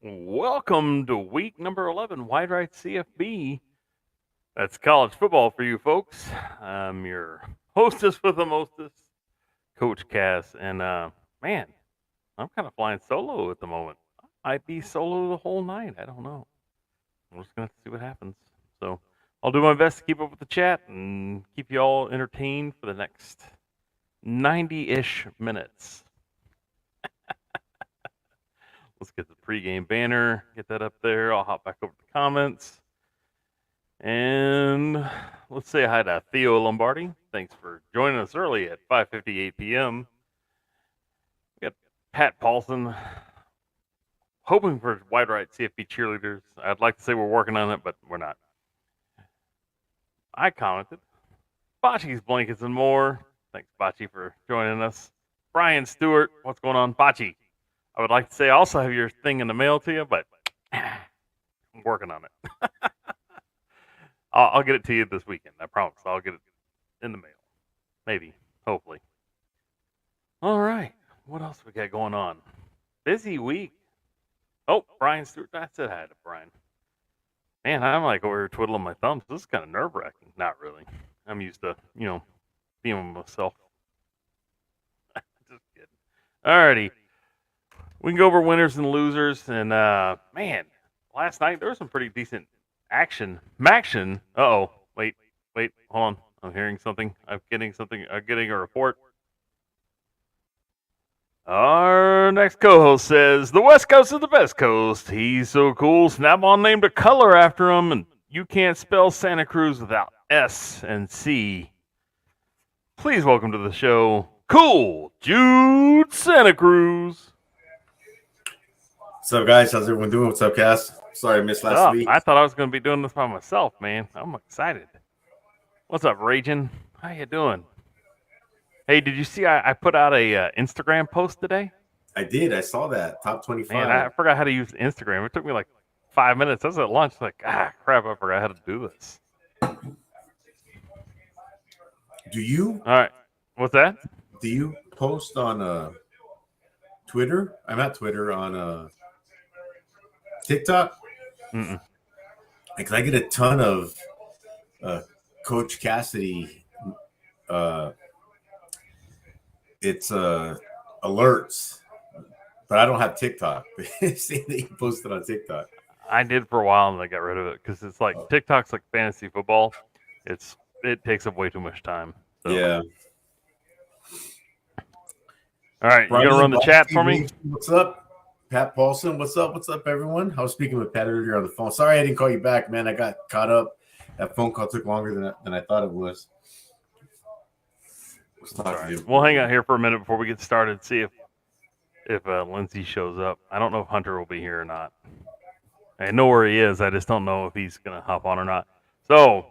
Welcome to week number 11, Wide Right CFB. That's college football for you folks. I'm your hostess with the mostest, Coach Cass. And man, I'm kind of flying solo at the moment. I might be solo the whole night. I don't know. We're just going to see what happens. So I'll do my best to keep up with the chat and keep you all entertained for the next 90-ish minutes. Let's get the pregame banner, get that up there. I'll hop back over to the comments. And let's say hi to Theo Lombardi. Thanks for joining us early at 5:58 p.m. We got Pat Paulson, hoping for wide right CFB cheerleaders. I'd like to say we're working on it, but we're not. I commented. Bocce's blankets and more. Thanks, Bocce, for joining us. Brian Stewart, what's going on, Bocce? I would like to say I also have your thing in the mail to you, but I'm working on it. I'll get it to you this weekend. I promise. I'll get it in the mail. Maybe. Hopefully. All right. What else we got going on? Busy week. Oh, Brian Stewart. I said hi to Brian. Man, I'm like over here twiddling my thumbs. This is kind of nerve wracking. Not really. I'm used to, being with myself. Just kidding. Alrighty. We can go over winners and losers. And, man, last night there was some pretty decent action. Maction. Uh-oh. Wait. Hold on. I'm hearing something. I'm getting a report. Our next co-host says, the West Coast is the best coast. He's so cool. Snap-on named a color after him, and you can't spell Santa Cruz without S and C. Please welcome to the show, Cool Jude Santa Cruz. What's up, guys? How's everyone doing? What's up, Cass? Sorry I missed last week. I thought I was going to be doing this by myself, man. I'm excited. What's up, Ragin? How you doing? Hey, did you see I put out a Instagram post today? I did. I saw that. Top 25. Man, I forgot how to use Instagram. It took me like 5 minutes. I was at lunch. Like, crap, I forgot how to do this. Do you? All right. What's that? Do you post on Twitter? I'm at Twitter on TikTok. Mm-mm. Because I get a ton of Coach Cassidy. It's alerts, but I don't have TikTok. See that you posted on TikTok. I did for a while and I got rid of it because it's like TikTok's like fantasy football. It takes up way too much time. So. Yeah. All right, you gonna run the chat for me? What's up? Pat Paulson, what's up? What's up, everyone? I was speaking with Pat earlier on the phone. Sorry I didn't call you back, man. I got caught up. That phone call took longer than I thought it was. Right. We'll hang out here for a minute before we get started. See if Lindsay shows up. I don't know if Hunter will be here or not. I know where he is. I just don't know if he's gonna hop on or not. So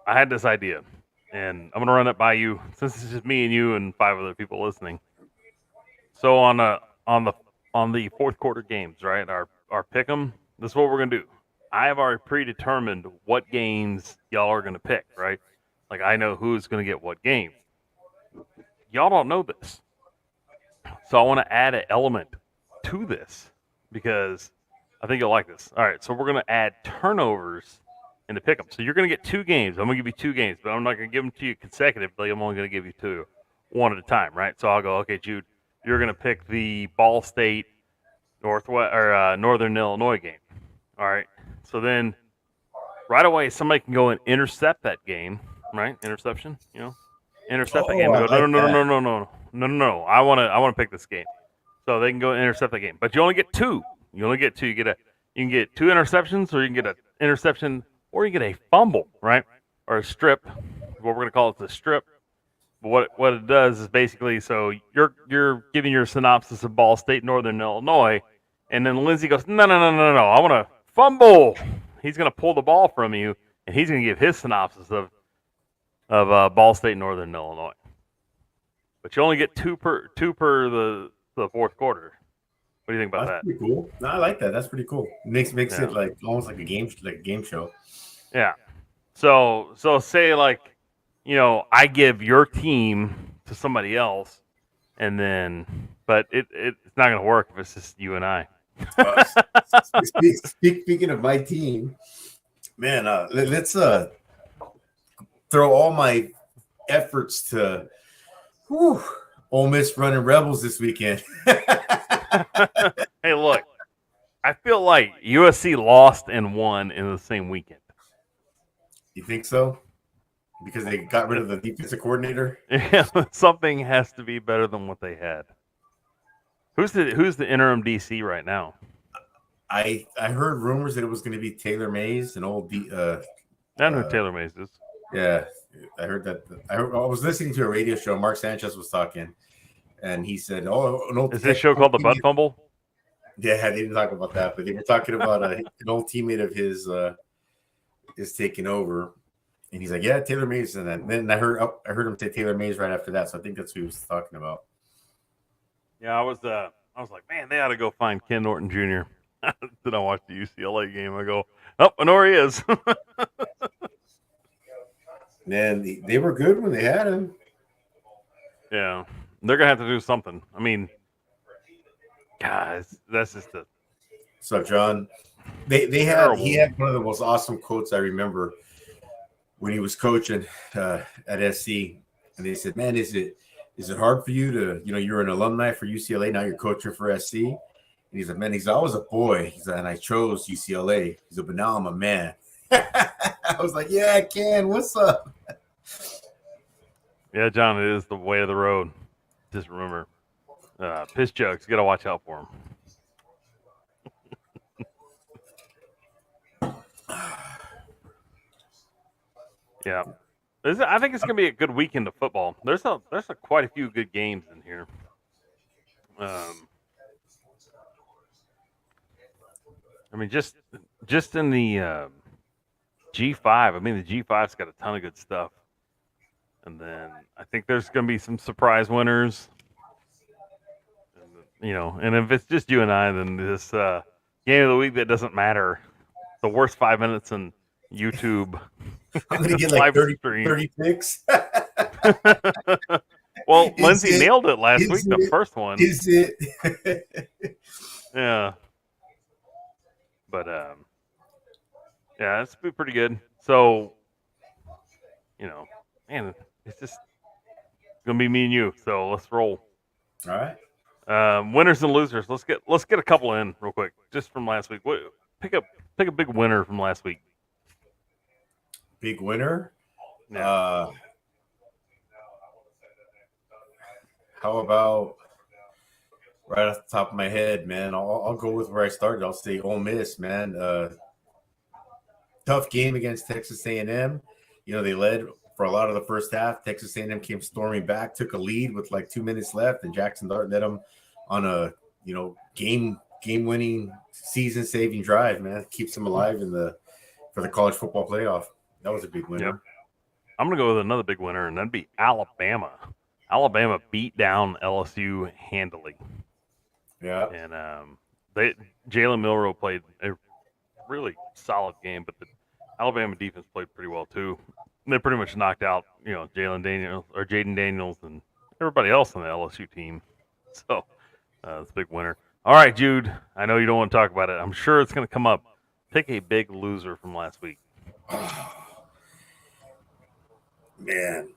I had this idea, and I'm gonna run it by you since it's just me and you and 5 other people listening. So on the fourth quarter games, right? Our pick'em. This is what we're gonna do. I have already predetermined what games y'all are gonna pick, right? Like I know who's gonna get what game. Y'all don't know this, so I want to add an element to this because I think you'll like this. All right, so we're gonna add turnovers in the pick'em. So you're gonna get 2 games. I'm gonna give you 2 games, but I'm not gonna give them to you consecutively. I'm only gonna give you 2, one at a time, right? So I'll go, okay, Jude, you're gonna pick the Ball State Northern Illinois game. All right. So then, right away, somebody can go and intercept that game, right? Interception, intercept that game. Go, no. I want to pick this game. So they can go and intercept that game, but you only get 2. You only get 2. You can get 2 interceptions, or you can get an interception, or you get a fumble, right? Or a strip. What we're gonna call it the strip. But what it does is basically, so you're giving your synopsis of Ball State, Northern Illinois, and then Lindsay goes, no. I want to fumble. He's gonna pull the ball from you, and he's gonna give his synopsis of Ball State, Northern Illinois. But you only get 2 per the fourth quarter. What do you think about that? Pretty cool. No, I like that. That's pretty cool. Makes it like almost like a game show. Yeah. So say like, I give your team to somebody else, and then, but it's not gonna work if it's just you and I. Uh, speaking of my team, man, let's throw all my efforts to Ole Miss running Rebels this weekend. Hey, look, I feel like USC lost and won in the same weekend. You think so? Because they got rid of the defensive coordinator? Yeah, something has to be better than what they had. Who's the interim DC right now? I heard rumors that it was going to be Taylor Mays, an old I know who Taylor Mays is. Yeah, I heard that. I was listening to a radio show. Mark Sanchez was talking, and he said, "Oh, an old is this show called the Butt Fumble?" Yeah, they didn't talk about that, but they were talking about an old teammate of his is taking over, and he's like, "Yeah, Taylor Mays." And then I heard him say Taylor Mays right after that, so I think that's who he was talking about. Yeah, I was like, man, they ought to go find Ken Norton Jr. Then I watched the UCLA game. I go, oh, I know where he is. Man, they were good when they had him. Yeah, they're gonna have to do something. I mean, guys, that's just the. So, John, he had one of the most awesome quotes I remember when he was coaching at SC, and they said, "Man, is it hard for you to, you're an alumni for UCLA, now you're coaching for SC?" And he's like, "Man, he's always a boy." He's like, "And I chose UCLA." He's like, "But now I'm a man." I was like, "Yeah, Ken, what's up?" Yeah, John, it is the way of the road. Just remember, piss jugs. You got to watch out for them. Yeah, I think it's gonna be a good weekend of football. There's quite a few good games in here. I mean, just in the G5. I mean, the G5's got a ton of good stuff. And then I think there's going to be some surprise winners. And if it's just you and I, then this game of the week that doesn't matter. The worst 5 minutes in YouTube. I'm going to get like 30 picks. Well, Lindsay nailed it last week, the first one. Is it? Yeah. But, yeah, it's be pretty good. So, man, it's just going to be me and you. So let's roll. All right. Winners and losers. Let's get a couple in real quick, just from last week. Pick a big winner from last week. Big winner. Yeah. How about right off the top of my head, man? I'll go with where I started. I'll say Ole Miss, man. Tough game against Texas A&M. They led for a lot of the first half. Texas A&M came storming back, took a lead with like 2 minutes left, and Jackson Dart led them on a game-winning, season-saving drive. Man, keeps them alive for the college football playoff. That was a big winner. Yep. I'm gonna go with another big winner, and that'd be Alabama. Alabama beat down LSU handily. Yeah, and Jalen Milroe played a really solid game, but the Alabama defense played pretty well too. They pretty much knocked out, Jaden Daniels and everybody else on the LSU team. So it's a big winner. All right, Jude. I know you don't want to talk about it. I'm sure it's going to come up. Pick a big loser from last week. Man,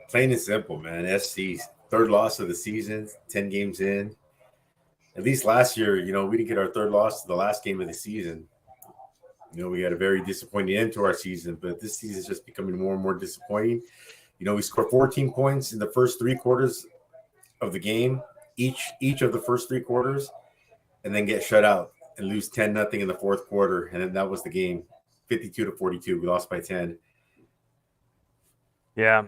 plain and simple, man. SC's third loss of the season, 10 games in. At least last year, we didn't get our third loss to the last game of the season. We had a very disappointing end to our season, but this season is just becoming more and more disappointing. We scored 14 points in the first 3 quarters of the game, each of the first 3 quarters, and then get shut out and lose 10-0 in the fourth quarter. And then that was the game, 52-42. We lost by 10. Yeah,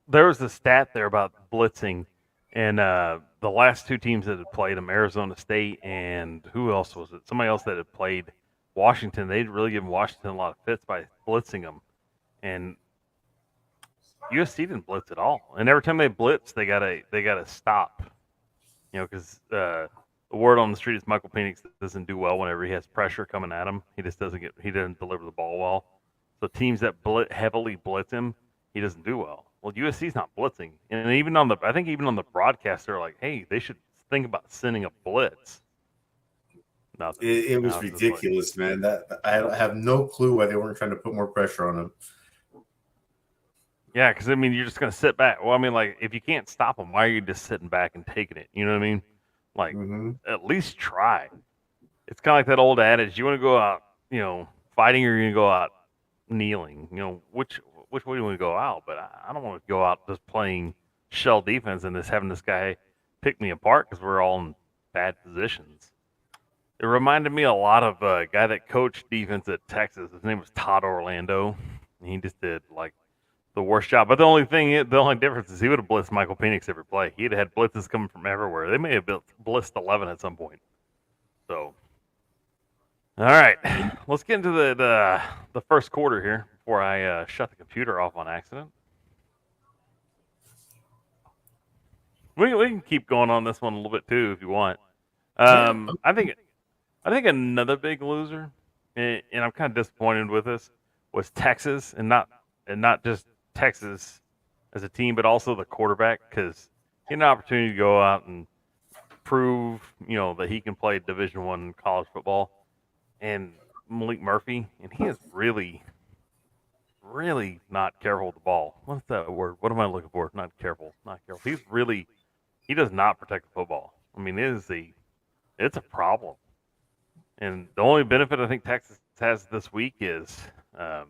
there was a stat there about blitzing, and the last 2 teams that had played them, Arizona State and who else was it? Somebody else that had played Washington. They'd really given Washington a lot of fits by blitzing them, and USC didn't blitz at all. And every time they blitz, they gotta stop. Because the word on the street is Michael Penix doesn't do well whenever he has pressure coming at him. He doesn't deliver the ball well. So teams that heavily blitz him, he doesn't do well. Well, USC's not blitzing, and even on the broadcast, they're like, hey, they should think about sending a blitz. Nothing. It was Now it's just like, ridiculous, man. That I have no clue why they weren't trying to put more pressure on him. yeah, because I mean, you're just gonna sit back. Well, I mean, like if you can't stop them, why are you just sitting back and taking it? You know what I mean? Like at least try. It's kind of like that old adage: you want to go out, fighting, or you gonna go out kneeling? Which way do you want to go out? But I don't want to go out just playing shell defense and just having this guy pick me apart because we're all in bad positions. It reminded me a lot of a guy that coached defense at Texas. His name was Todd Orlando. He just did like the worst job. But the only difference is he would have blitzed Michael Penix every play. He'd have had blitzes coming from everywhere. They may have blitzed 11 at some point. So, all right, let's get into the first quarter here before I shut the computer off on accident. We can keep going on this one a little bit too if you want. I think another big loser, and I'm kind of disappointed with this, was Texas, and not just Texas as a team, but also the quarterback, because he had an opportunity to go out and prove, that he can play Division I college football, and Malik Murphy, and he is really, really not careful with the ball. What's that word? What am I looking for? Not careful. He does not protect the football. I mean, it's a problem. And the only benefit I think Texas has this week is that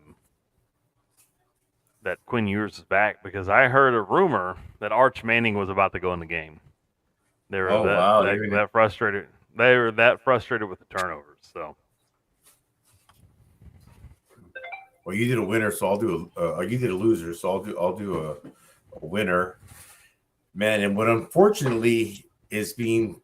Quinn Ewers is back, because I heard a rumor that Arch Manning was about to go in the game. They were that frustrated. They were that frustrated with the turnovers. So, well, you did a winner, so I'll do you did a loser, so I'll do a winner, man. And what unfortunately is being,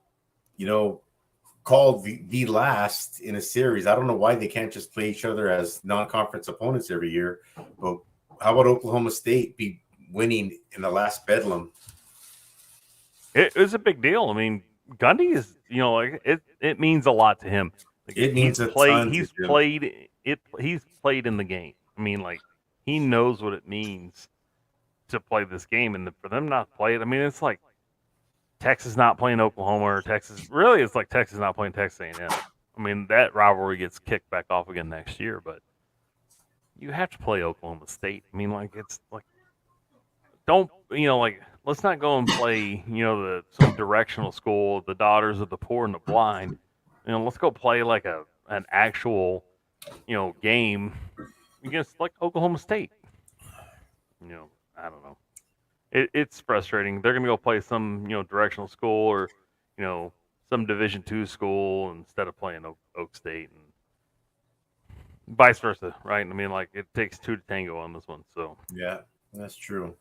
called the last in a series. I don't know why they can't just play each other as non-conference opponents every year. But how about Oklahoma State be winning in the last Bedlam? It was a big deal. I mean, Gundy is, it means a lot to him. Like, it means a ton. He's played in the game. I mean, like, he knows what it means to play this game, and for them not to play it, I mean, it's like Texas not playing Oklahoma, or Texas. Really, it's like Texas not playing Texas A&M. I mean, that rivalry gets kicked back off again next year, but you have to play Oklahoma State. I mean, like, it's like, don't, let's not go and play, some directional school, the daughters of the poor and the blind. Let's go play like an actual, game against like Oklahoma State. I don't know. It's frustrating. They're going to go play some, directional school, or, some Division II school instead of playing Oak State, and vice versa, right? I mean, like, it takes two to tango on this one. So yeah, that's true.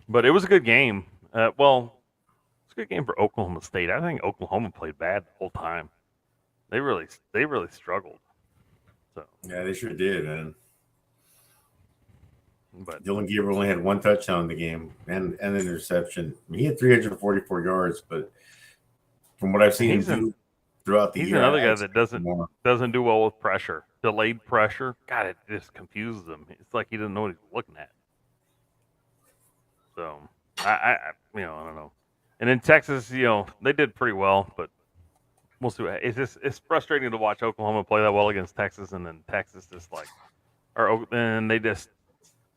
But it was a good game. It's a good game for Oklahoma State. I think Oklahoma played bad the whole time. They really struggled. So yeah, they sure did, man. But Dylan Gabriel only had one touchdown in the game and an interception. I mean, he had 344 yards, but from what I've seen him do throughout the year, he's another guy that doesn't do well with pressure, delayed pressure. God, it just confuses him. It's like he doesn't know what he's looking at. So I don't know. And in Texas, they did pretty well, but we'll see. It's frustrating to watch Oklahoma play that well against Texas, and then Texas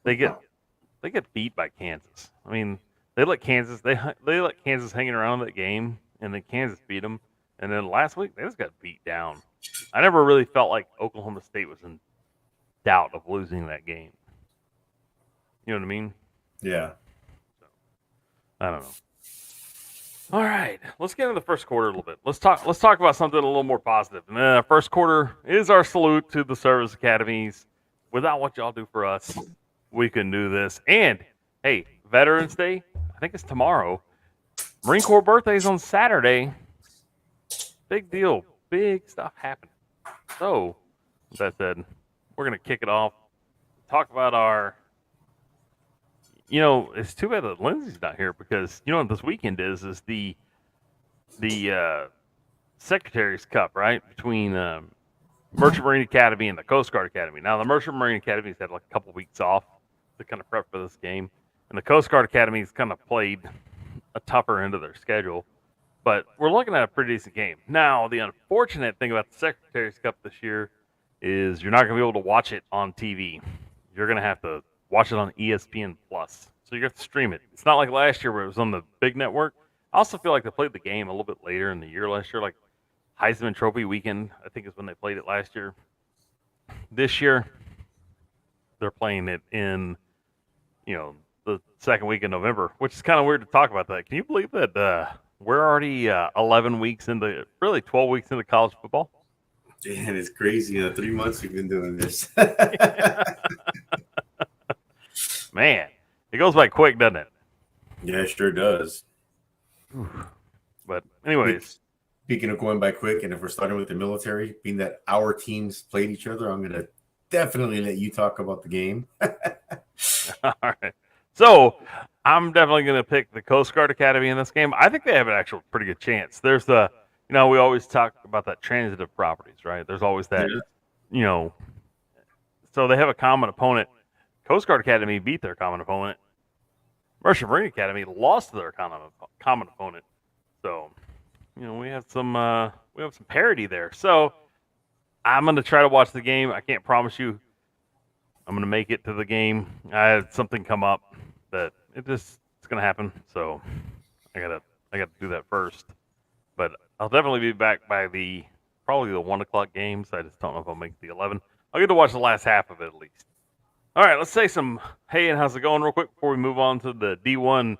they get beat by Kansas. I mean, they let Kansas hanging around that game, and then Kansas beat them. And then last week they just got beat down. I never really felt like Oklahoma State was in doubt of losing that game. You know what I mean? Yeah. So, I don't know. All right, let's get into the first quarter a little bit. Let's talk about something a little more positive. And then first quarter is our salute to the service academies. Without what y'all do for us, we can do this. And hey, Veterans Day, I think it's tomorrow. Marine Corps birthday is on Saturday. Big deal. Big stuff happening. So, with that said, we're going to kick it off. Talk about our... it's too bad that Lindsay's not here, because, what this weekend is the Secretary's Cup, right? Between Merchant Marine Academy and the Coast Guard Academy. Now, the Merchant Marine Academy's had like a couple weeks off to kind of prep for this game. And the Coast Guard Academy's kind of played a tougher end of their schedule. But we're looking at a pretty decent game. Now, the unfortunate thing about the Secretary's Cup this year is you're not going to be able to watch it on TV. You're going to have to watch it on ESPN Plus. So you have to stream it. It's not like last year where it was on the big network. I also feel like they played the game a little bit later in the year last year, like Heisman Trophy weekend, I think is when they played it last year. This year, they're playing it in, the second week in November, which is kind of weird to talk about that. Can you believe that we're already 11 weeks into, really 12 weeks into college football? Damn, it's crazy. 3 months we've been doing this. Man, it goes by quick, doesn't it? Yeah, it sure does. But anyways. Speaking of going by quick, and if we're starting with the military, being that our teams played each other, I'm going to definitely let you talk about the game. All right. So I'm definitely going to pick the Coast Guard Academy in this game. I think they have an actual pretty good chance. There's the, we always talk about that transitive properties, right? There's always that, so they have a common opponent. Coast Guard Academy beat their common opponent. Merchant Marine Academy lost to their common opponent. So, we have some parity there. So I'm going to try to watch the game. I can't promise you I'm going to make it to the game. I had something come up that it's going to happen. So I got to do that first. But I'll definitely be back by probably the 1 o'clock games. I just don't know if I'll make the 11. I'll get to watch the last half of it at least. All right, let's say some hey and how's it going real quick before we move on to the D1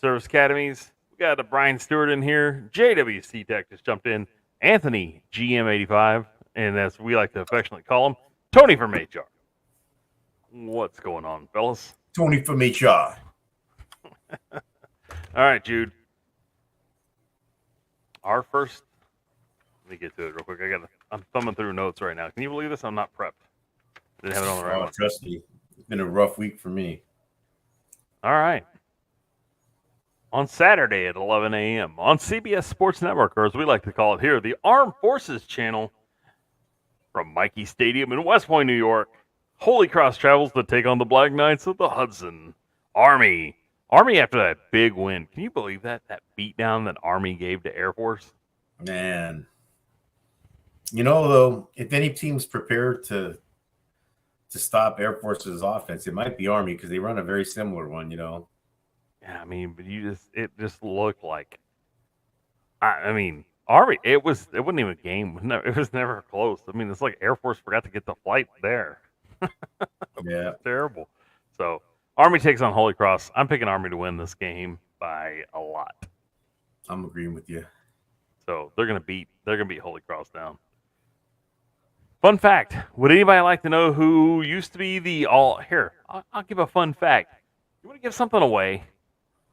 Service Academies. We got Brian Stewart in here. JWC Tech just jumped in. Anthony, GM85, and as we like to affectionately call him, Tony from HR. What's going on, fellas? Tony from HR. All right, Jude. Our first. Let me get to it real quick. I'm thumbing through notes right now. Can you believe this? I'm not prepped. Didn't have it on the right one. Trust me. It's been a rough week for me. All right. On Saturday at 11 a.m. on CBS Sports Network, or as we like to call it here, the Armed Forces Channel from Michie Stadium in West Point, New York, Holy Cross travels to take on the Black Knights of the Hudson. Army after that big win. Can you believe that beatdown that Army gave to Air Force? Man. Though, if any team's prepared to stop Air Force's offense, it might be Army because they run a very similar one, Yeah, but it just looked like, Army, it wasn't even a game. It was never close. It's like Air Force forgot to get the flight there. Yeah. Terrible. So Army takes on Holy Cross. I'm picking Army to win this game by a lot. I'm agreeing with you. So they're gonna beat Holy Cross down. Fun fact: would anybody like to know who used to be the all? Here, I'll give a fun fact. You want to give something away?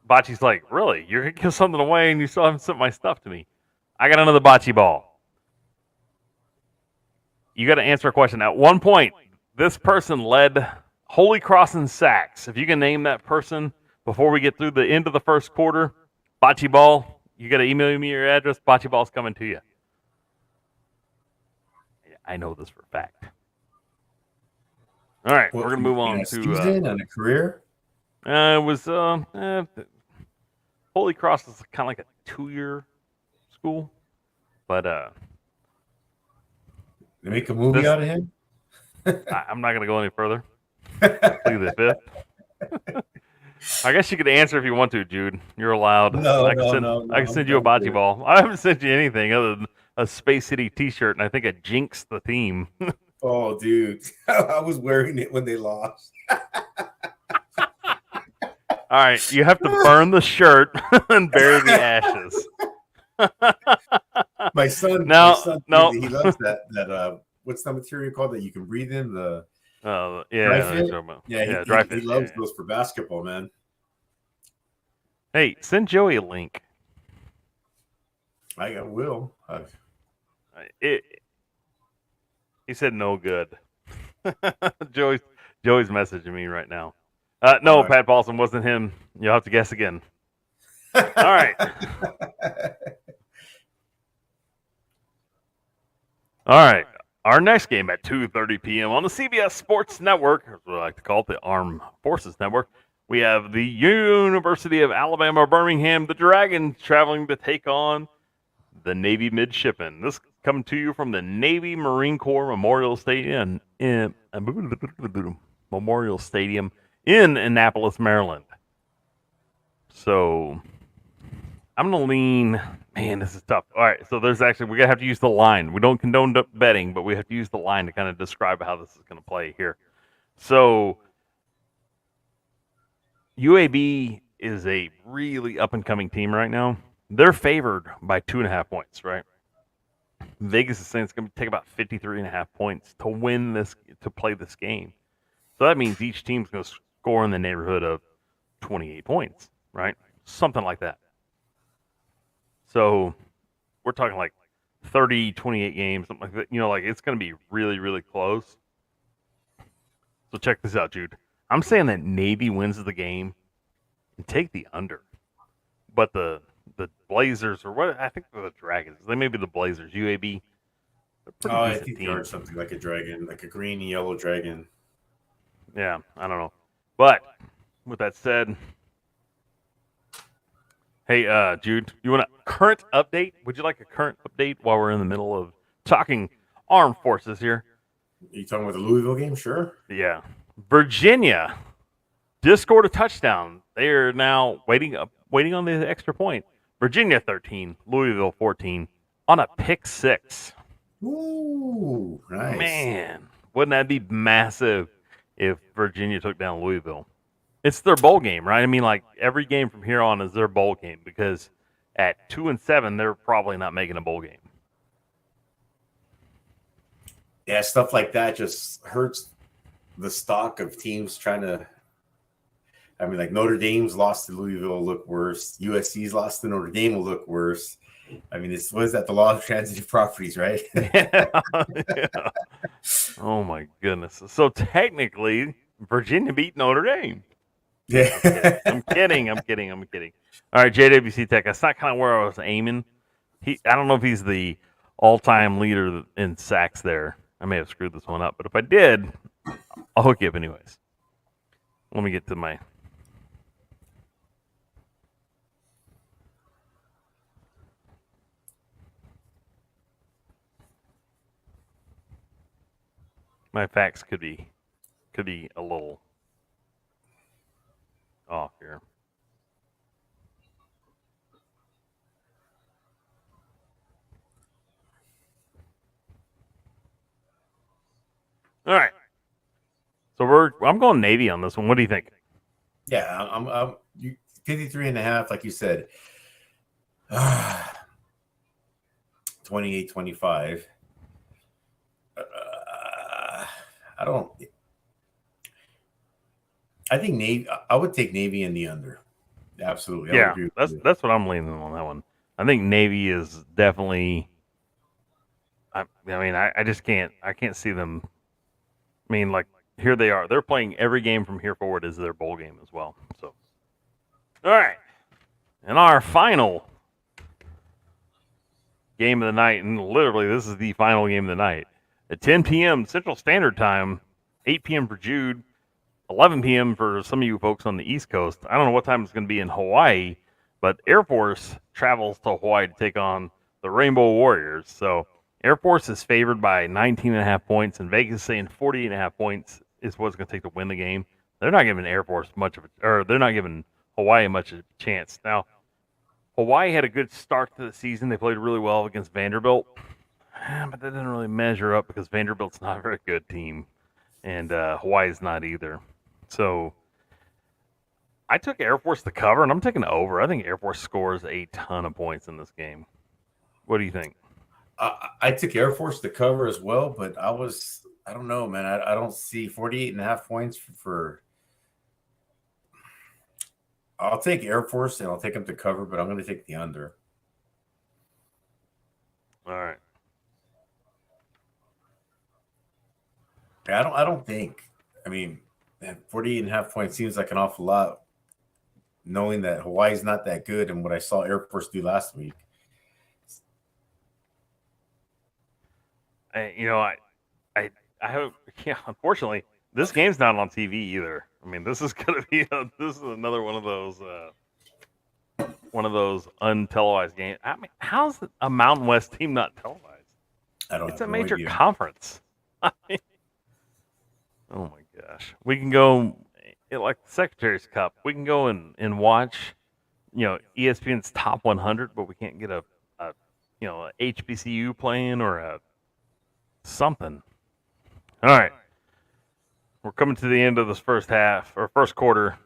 Bocce's like, really? You're gonna give something away, and you still haven't sent my stuff to me. I got another bocce ball. You got to answer a question. At one point, this person led Holy Cross in sacks. If you can name that person before we get through the end of the first quarter, bocce ball. You got to email me your address. Bocce ball's coming to you. I know this for a fact. All right, we're gonna move on to season and a career. It was Holy Cross is kind of like a 2-year school, but they make a movie out of him. I'm not gonna go any further. Plead the fifth. I guess you could answer if you want to, Jude. You're allowed. No, I can send you a bocce ball. I haven't sent you anything other than a Space City T-shirt, and I think I jinxed the team. Oh, dude, I was wearing it when they lost. All right, you have to burn the shirt and bury the ashes. My son, he loves that. What's the material called that you can breathe in? The dry fit. He loves those for basketball, man. Hey, send Joey a link. I will. He said no good. Joey's messaging me right now. No, right. Pat Paulson wasn't him. You'll have to guess again. All right. All right. Our next game at 2:30 p.m. on the CBS Sports Network, as we like to call it, the Armed Forces Network, we have the University of Alabama, Birmingham, the Dragons traveling to take on the Navy midshipmen. This coming to you from the Navy Marine Corps Memorial Stadium in Annapolis, Maryland. So I'm gonna lean. Man, this is tough. All right, so we're gonna have to use the line. We don't condone betting, but we have to use the line to kind of describe how this is gonna play here. So UAB is a really up and coming team right now. They're favored by 2.5 points, right? Vegas is saying it's going to take about 53.5 points to win this, to play this game. So that means each team's going to score in the neighborhood of 28 points, right? Something like that. So we're talking like 30, 28 games, something like that. Like it's going to be really, really close. So check this out, Jude. I'm saying that Navy wins the game and take the under. But the Blazers, or what, I think they're the Dragons. They may be the Blazers. UAB. I think they are something like a dragon, like a green and yellow dragon. Yeah, I don't know. But with that said, hey, Jude, you want a current update? Would you like a current update while we're in the middle of talking armed forces here? Are you talking about the Louisville game? Sure. Yeah. Virginia just scored a touchdown. They are now waiting on the extra point. Virginia 13, Louisville 14 on a pick 6. Ooh, nice. Man, wouldn't that be massive if Virginia took down Louisville? It's their bowl game, right? I mean, like every game from here on is their bowl game because at 2-7, they're probably not making a bowl game. Yeah, stuff like that just hurts the stock of teams trying to. I mean, like Notre Dame's lost to Louisville will look worse. USC's lost to Notre Dame will look worse. I mean, what is that? The law of transitive properties, right? Yeah. Oh my goodness! So technically, Virginia beat Notre Dame. Yeah, I'm kidding. All right, JWC Tech. That's not kind of where I was aiming. I don't know if he's the all-time leader in sacks there. I may have screwed this one up, but if I did, I'll hook you up anyways. Let me get to my facts could be a little off here. All right. So I'm going Navy on this one. What do you think? Yeah, I'm 53.5, like you said. 28-25. I think Navy. I would take Navy in the under. Absolutely. Yeah, that's what I'm leaning on that one. I think Navy is definitely. I mean, I just can't. I can't see them. I mean, like here they are. They're playing every game from here forward as their bowl game as well. So, all right, and our final game of the night, and literally this is the final game of the night at 10 p.m. Central Standard Time, 8 p.m. for Jude, 11 p.m. for some of you folks on the East Coast. I don't know what time it's going to be in Hawaii, but Air Force travels to Hawaii to take on the Rainbow Warriors. So Air Force is favored by 19.5 points, and Vegas saying 48.5 points is what it's going to take to win the game. They're not giving they're not giving Hawaii much of a chance. Now, Hawaii had a good start to the season. They played really well against Vanderbilt, but that didn't really measure up because Vanderbilt's not a very good team, and Hawaii's not either. So I took Air Force to cover, and I'm taking over. I think Air Force scores a ton of points in this game. What do you think? I took Air Force to cover as well, but I don't know, man. I don't see 48.5 points for. I'll take Air Force and I'll take them to cover, but I'm going to take the under. All right. I don't think. I mean, 48.5 points seems like an awful lot, knowing that Hawaii's not that good and what I saw Air Force do last week. I hope. Yeah, unfortunately, this game's not on TV either. I mean, this is gonna be this is another one of those one of those untelevised games. I mean, how's a Mountain West team not televised? I don't It's have a no major idea. conference. I mean, oh my gosh, we can go like the Secretary's Cup. We can go and watch, ESPN's top 100, but we can't get a HBCU playing or a something. All right, we're coming to the end of this first half or first quarter.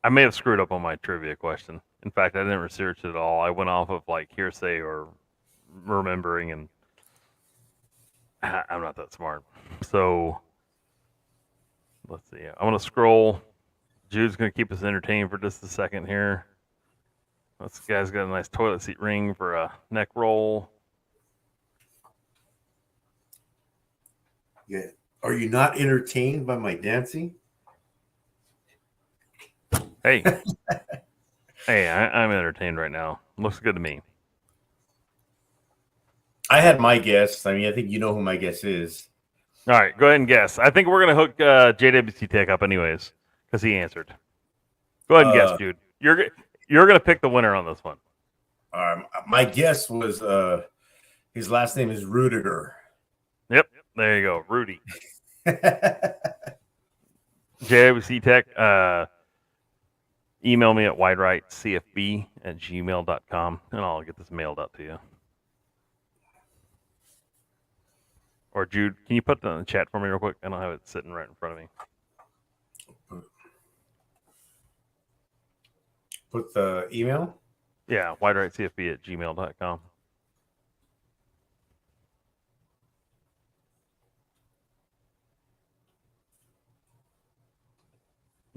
I may have screwed up on my trivia question. In fact, I didn't research it at all. I went off of like hearsay or remembering, and I'm not that smart. So let's see. I'm gonna scroll. Jude's gonna keep us entertained for just a second here. This guy's got a nice toilet seat ring for a neck roll. Yeah. Are you not entertained by my dancing? Hey, I'm entertained right now. Looks good to me. I had my guess. I mean, I think you know who my guess is. All right, go ahead and guess. I think we're gonna hook JWC Tech up anyways because he answered. Go ahead and guess, Jude. You're gonna pick the winner on this one. My guess was his last name is Rudiger. Yep, there you go, Rudy. JWC Tech. Email me at widerightcfb@gmail.com and I'll get this mailed out to you. Or Jude, can you put that in the chat for me real quick? I don't have it sitting right in front of me. Put the email? Yeah, widerightcfb@gmail.com.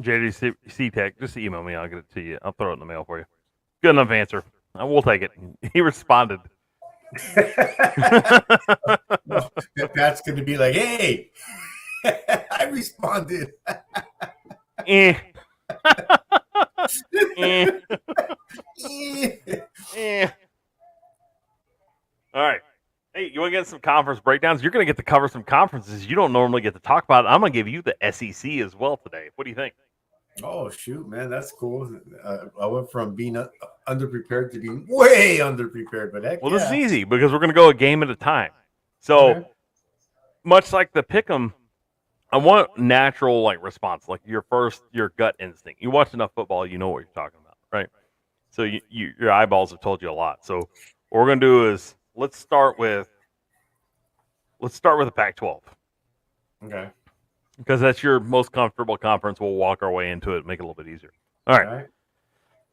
JDC Tech, just email me. I'll get it to you. I'll throw it in the mail for you. Good enough answer. We'll take it. He responded. Pat's going to be like, hey, I responded. Eh. All right. Hey, you want to get some conference breakdowns? You're going to get to cover some conferences you don't normally get to talk about. I'm going to give you the SEC as well today. What do you think? Oh, shoot, man. That's cool. I went from being underprepared to being way underprepared. But heck, this is easy because we're going to go a game at a time. So, much like the pick'em, I want natural response, like your gut instinct. You watch enough football, you know what you're talking about, right? So your eyeballs have told you a lot. So what we're going to do is let's start with the Pac-12. Okay. Because that's your most comfortable conference. We'll walk our way into it and make it a little bit easier. All right.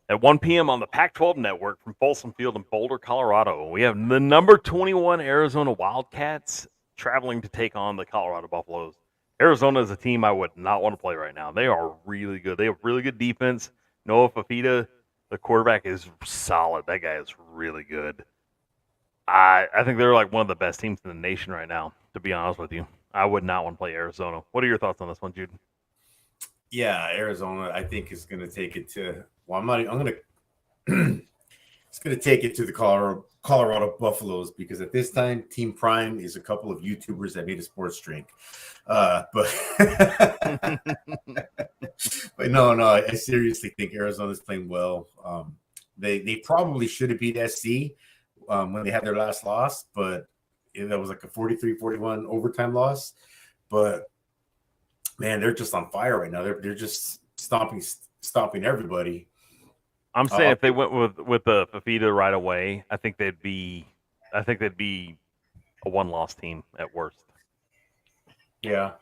At 1 p.m. on the Pac-12 network from Folsom Field in Boulder, Colorado, we have the number 21 Arizona Wildcats traveling to take on the Colorado Buffaloes. Arizona is a team I would not want to play right now. They are really good. They have really good defense. Noah Fafita, the quarterback, is solid. That guy is really good. I think they're like one of the best teams in the nation right now, to be honest with you. I would not want to play Arizona. What are your thoughts on this one, Jude? Yeah, Arizona, I think, is going to take it to. Well, I'm going to. It's going to take it to the Colorado Buffaloes because at this time, Team Prime is a couple of YouTubers that made a sports drink. But no, I seriously think Arizona's playing well. They probably should have beat SC when they had their last loss, but that was like a 43-41 overtime loss. But man, they're just on fire right now. They're just stomping everybody. I'm saying if they went with the Fafita right away, I think they'd be a one-loss team at worst. Yeah,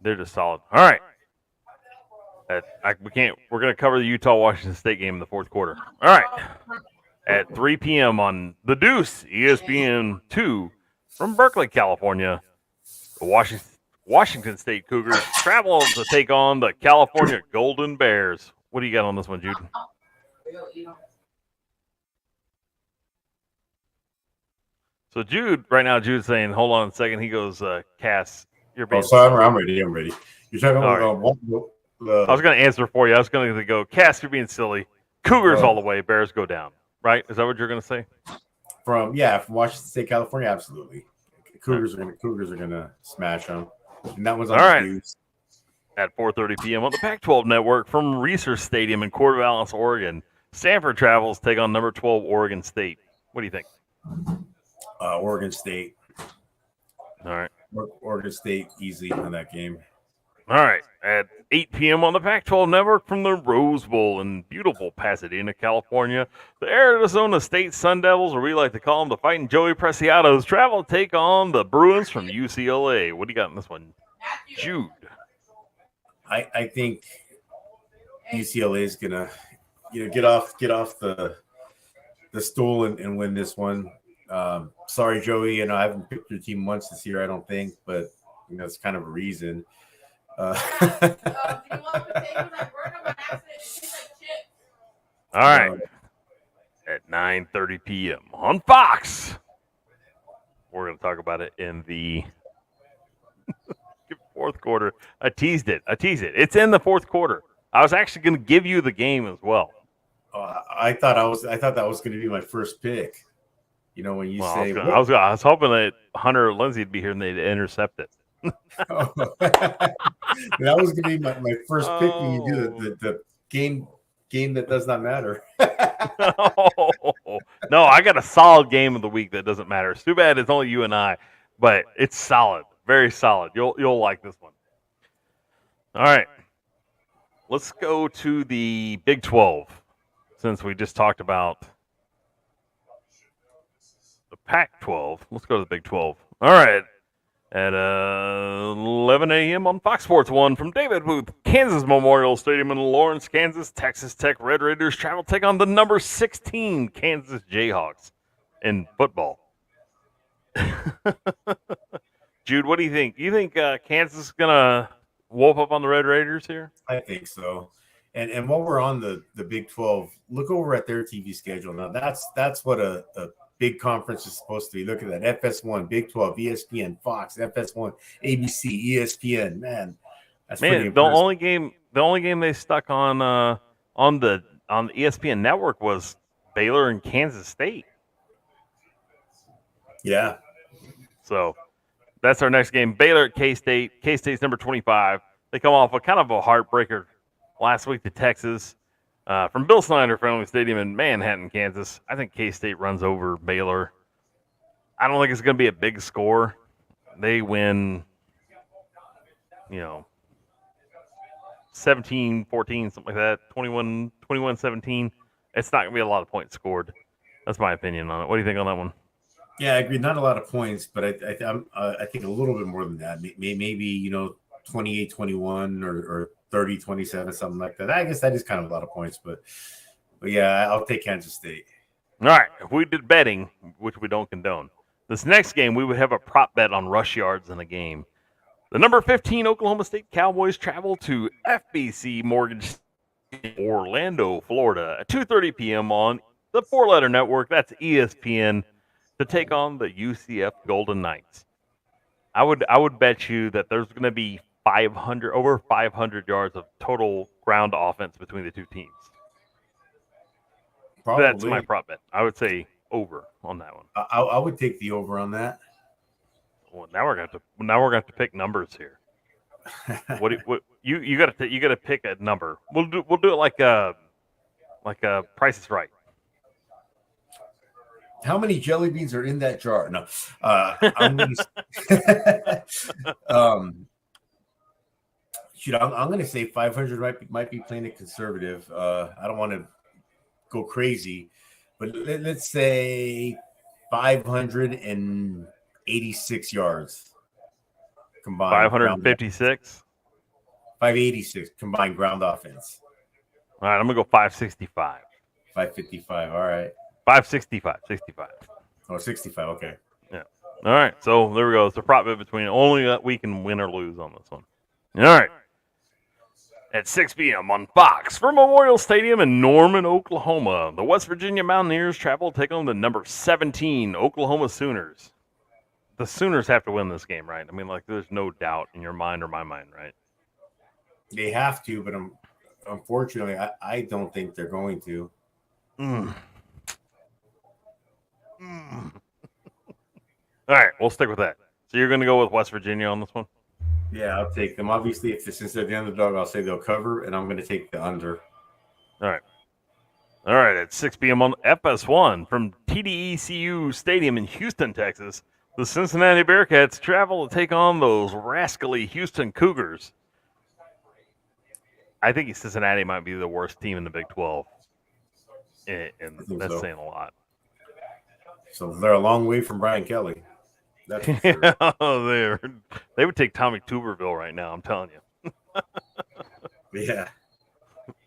they're just solid. All right, we're gonna cover the Utah-Washington State game in the fourth quarter. All right, at 3 p.m. on The Deuce, ESPN 2 from Berkeley, California, the Washington State Cougars travel to take on the California Golden Bears. What do you got on this one, Jude? So Jude's saying, hold on a second. He goes, Cass, you're being... I'm ready. You're talking about... Right. I was going to answer for you. I was going to go, Cass, you're being silly. Cougars all the way. Bears go down. Right? Is that what you're going to say? From Washington State, California, absolutely. Cougars are going to smash them. And that was on the Deuce. At 4:30 p.m. on the Pac-12 network from Reser Stadium in Corvallis, Oregon, Stanford travels take on number 12 Oregon State. What do you think? Oregon State. All right. Oregon State easily in that game. All right. At 8 p.m. on the Pac-12 network from the Rose Bowl in beautiful Pasadena, California, the Arizona State Sun Devils, or we like to call them the Fighting Joey Preciados, travel to take on the Bruins from UCLA. What do you got in this one, Jude? I think UCLA is gonna, get off the stool and win this one. Sorry, Joey. I haven't picked your team once this year, I don't think, but it's kind of a reason. All right. At 9:30 p.m. on Fox, we're going to talk about it in the fourth quarter. I teased it. It's in the fourth quarter. I was actually going to give you the game as well. I thought that was going to be my first pick. When you say I was hoping that Hunter or Lindsay would be here and they'd intercept it. That was going to be my first pick when you do the game that does not matter. No, I got a solid game of the week that doesn't matter. It's too bad it's only you and I, but it's solid, very solid. You'll like this one. All right, let's go to the Big 12 since we just talked about the Pac-12. Let's go to the Big 12. All right. At 11 a.m. on Fox Sports 1 from David Booth, Kansas Memorial Stadium in Lawrence, Kansas, Texas Tech Red Raiders travel take on the number 16 Kansas Jayhawks in football. Jude, what do you think? You think Kansas is going to wolf up on the Red Raiders here? I think so. And while we're on the Big 12, look over at their TV schedule. Now, that's what a big conference is supposed to be. Look at that. FS1, Big 12, ESPN, Fox, FS1, ABC, ESPN. Man, that's pretty impressive. The only game they stuck on the ESPN network was Baylor and Kansas State. Yeah. So that's our next game. Baylor at K-State. K-State's number 25. They come off a kind of a heartbreaker last week to Texas. From Bill Snyder Friendly Stadium in Manhattan, Kansas, I think K-State runs over Baylor. I don't think it's going to be a big score. They win, 17-14, something like that, 21-17. It's not going to be a lot of points scored. That's my opinion on it. What do you think on that one? Yeah, I agree. Not a lot of points, but I think a little bit more than that. Maybe 28-21 or 30-27, something like that. I guess that is kind of a lot of points, but yeah, I'll take Kansas State. All right. If we did betting, which we don't condone, this next game we would have a prop bet on rush yards in the game. The number 15 Oklahoma State Cowboys travel to FBC Mortgage Orlando, Florida at 2:30 p.m. on the four-letter network. That's ESPN to take on the UCF Golden Knights. I would bet you that there's going to be over 500 yards of total ground offense between the two teams. Probably. That's my prop bet. I would say over on that one. I would take the over on that. Well, now we're going to have to pick numbers here. What you got to pick a number. We'll do it like a Price is Right. How many jelly beans are in that jar? No, I'm going to say 500 might be playing it conservative. I don't want to go crazy, but let's say 586 yards combined. 556? 586 combined ground offense. All right, I'm going to go 565. 555, all right. 565, 65. Oh, 65, okay. Yeah. All right, so there we go. It's a prop bet between only that we can win or lose on this one. All right. At 6 p.m. on Fox from Memorial Stadium in Norman, Oklahoma, the West Virginia Mountaineers travel to take on the number 17 Oklahoma Sooners. The Sooners have to win this game, right? I mean, there's no doubt in your mind or my mind, right? They have to, but unfortunately, I don't think they're going to. All right, we'll stick with that. So you're going to go with West Virginia on this one? Yeah, I'll take them. Obviously, since they're the underdog, I'll say they'll cover, and I'm going to take the under. All right. All right, at 6 p.m. on FS1 from TDECU Stadium in Houston, Texas, the Cincinnati Bearcats travel to take on those rascally Houston Cougars. I think Cincinnati might be the worst team in the Big 12, and that's saying a lot. So they're a long way from Brian Kelly. That's for sure. They would take Tommy Tuberville right now, I'm telling you. Yeah.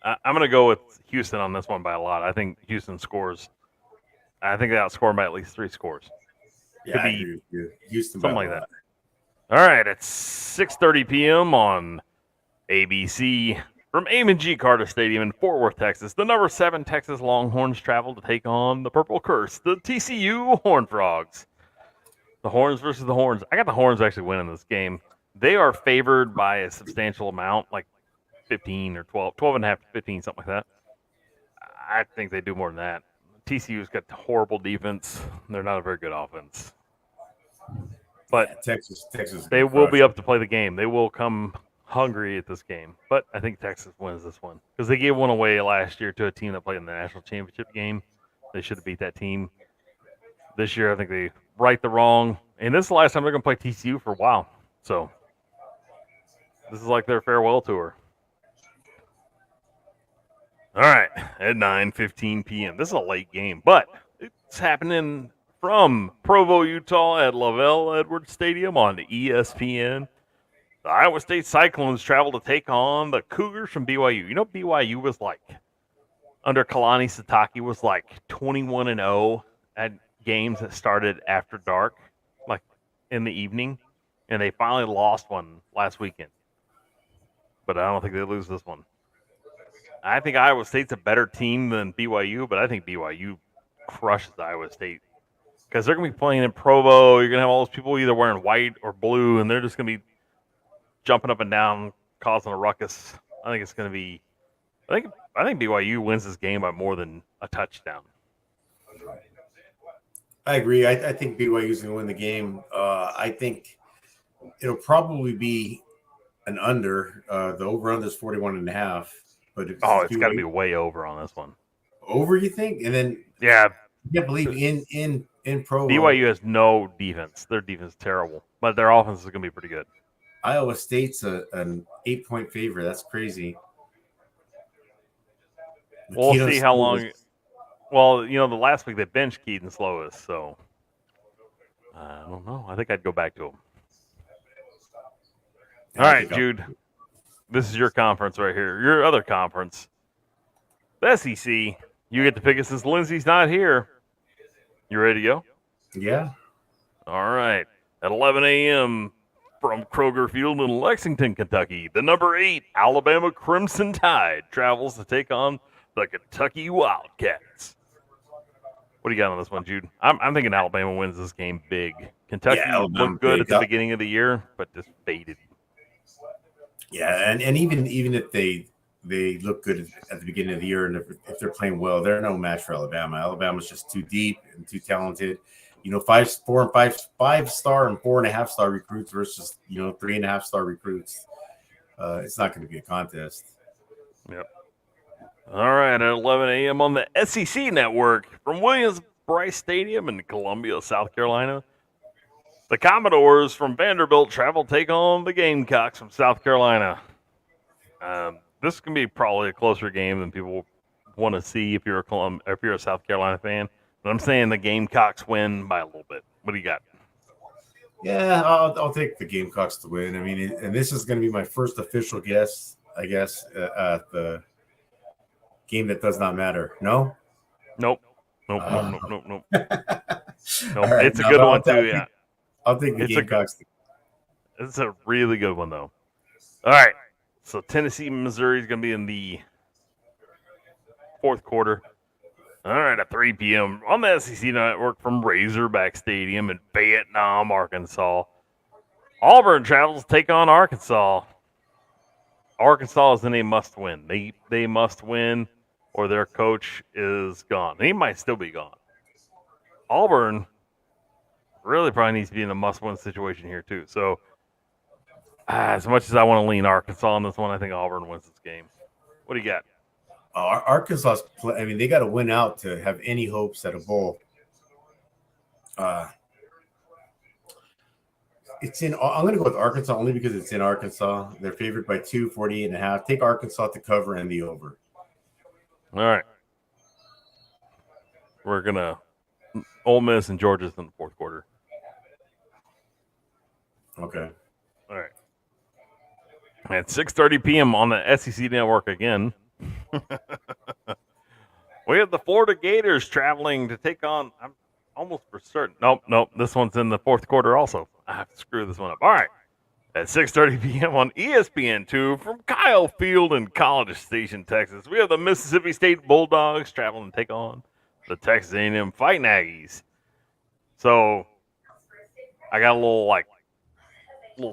I'm going to go with Houston on this one by a lot. I think Houston scores. I think they outscore them by at least 3 scores. Yeah, I agree with you. Houston something like that. All right, it's 6:30 p.m. on ABC from Amon G. Carter Stadium in Fort Worth, Texas. The number 7 Texas Longhorns travel to take on the Purple Curse, the TCU Horned Frogs. The Horns versus the Horns. I got the Horns actually winning this game. They are favored by a substantial amount, like 15 or 12 and a half to 15, something like that. I think they do more than that. TCU's got horrible defense. They're not a very good offense. But yeah, Texas, they will be up to play the game. They will come hungry at this game. But I think Texas wins this one because they gave one away last year to a team that played in the national championship game. They should have beat that team. This year, I think they right the wrong. And this is the last time they're going to play TCU for a while. So this is like their farewell tour. All right, at 9:15 p.m. This is a late game, but it's happening from Provo, Utah at Lavelle Edwards Stadium on ESPN. The Iowa State Cyclones travel to take on the Cougars from BYU. You know, BYU was like, under Kalani Sitake, was like 21-0 at games that started after dark, like in the evening, and they finally lost one last weekend. But I don't think they lose this one. I think Iowa State's a better team than BYU, but I think BYU crushes Iowa State because they're going to be playing in Provo. You're going to have all those people either wearing white or blue, and they're just going to be jumping up and down, causing a ruckus. I think it's going to be. I think BYU wins this game by more than a touchdown. I agree. I think BYU is going to win the game. I think it'll probably be an under. The over/under is 41.5. But it's got to be way over on this one. Over, you think? And then yeah, I can't believe in Provo, BYU has no defense. Their defense is terrible, but their offense is going to be pretty good. Iowa State's an 8-point favorite. That's crazy. We'll see how long. Well, you know, the last week they benched Keaton Slovis, so I don't know. I think I'd go back to him. All right, Jude. This is your conference right here. Your other conference. The SEC. You get to pick it since Lindsey's not here. You ready to go? Yeah. All right. At 11 a.m. from Kroger Field in Lexington, Kentucky, the number 8 Alabama Crimson Tide travels to take on the Kentucky Wildcats. What do you got on this one, Jude? I'm thinking Alabama wins this game big. Kentucky looked good at the beginning of the year, but just faded. Yeah, and even if they look good at the beginning of the year, and if they're playing well, they're no match for Alabama. Alabama's just too deep and too talented. You know, 5 star and 4.5 star recruits versus 3.5 star recruits. It's not going to be a contest. Yep. All right, at 11 a.m. on the SEC Network from Williams-Brice Stadium in Columbia, South Carolina. The Commodores from Vanderbilt travel take on the Gamecocks from South Carolina. This can be probably a closer game than people want to see if you're a South Carolina fan. But I'm saying the Gamecocks win by a little bit. What do you got? Yeah, I'll take the Gamecocks to win. I mean, and this is going to be my first official guess, I guess, at the game that does not matter. No? Nope. Nope. Nope. Right, it's a good one, too, yeah. I'll take the Gamecocks. It's a really good one, though. All right. So Tennessee, Missouri is going to be in the fourth quarter. All right, at 3 p.m. on the SEC Network from Razorback Stadium in Vietnam, Arkansas. Auburn travels to take on Arkansas. Arkansas is in a must-win. They must win, or their coach is gone. He might still be gone. Auburn really probably needs to be in a must-win situation here, too. So As much as I want to lean Arkansas on this one, I think Auburn wins this game. What do you got? Arkansas, I mean, they got to win out to have any hopes at a bowl. I'm going to go with Arkansas only because it's in Arkansas. They're favored by 48.5. Take Arkansas to cover and the over. All right. We're going to Ole Miss and Georgia's in the fourth quarter. Okay. All right. At 6:30 p.m. on the SEC Network again. We have the Florida Gators traveling to take on, I'm almost for certain. Nope. This one's in the fourth quarter also. I have to screw this one up. All right. At 6:30 p.m. on ESPN2 from Kyle Field in College Station, Texas, we have the Mississippi State Bulldogs traveling to take on the Texas A&M Fighting Aggies. So I got a little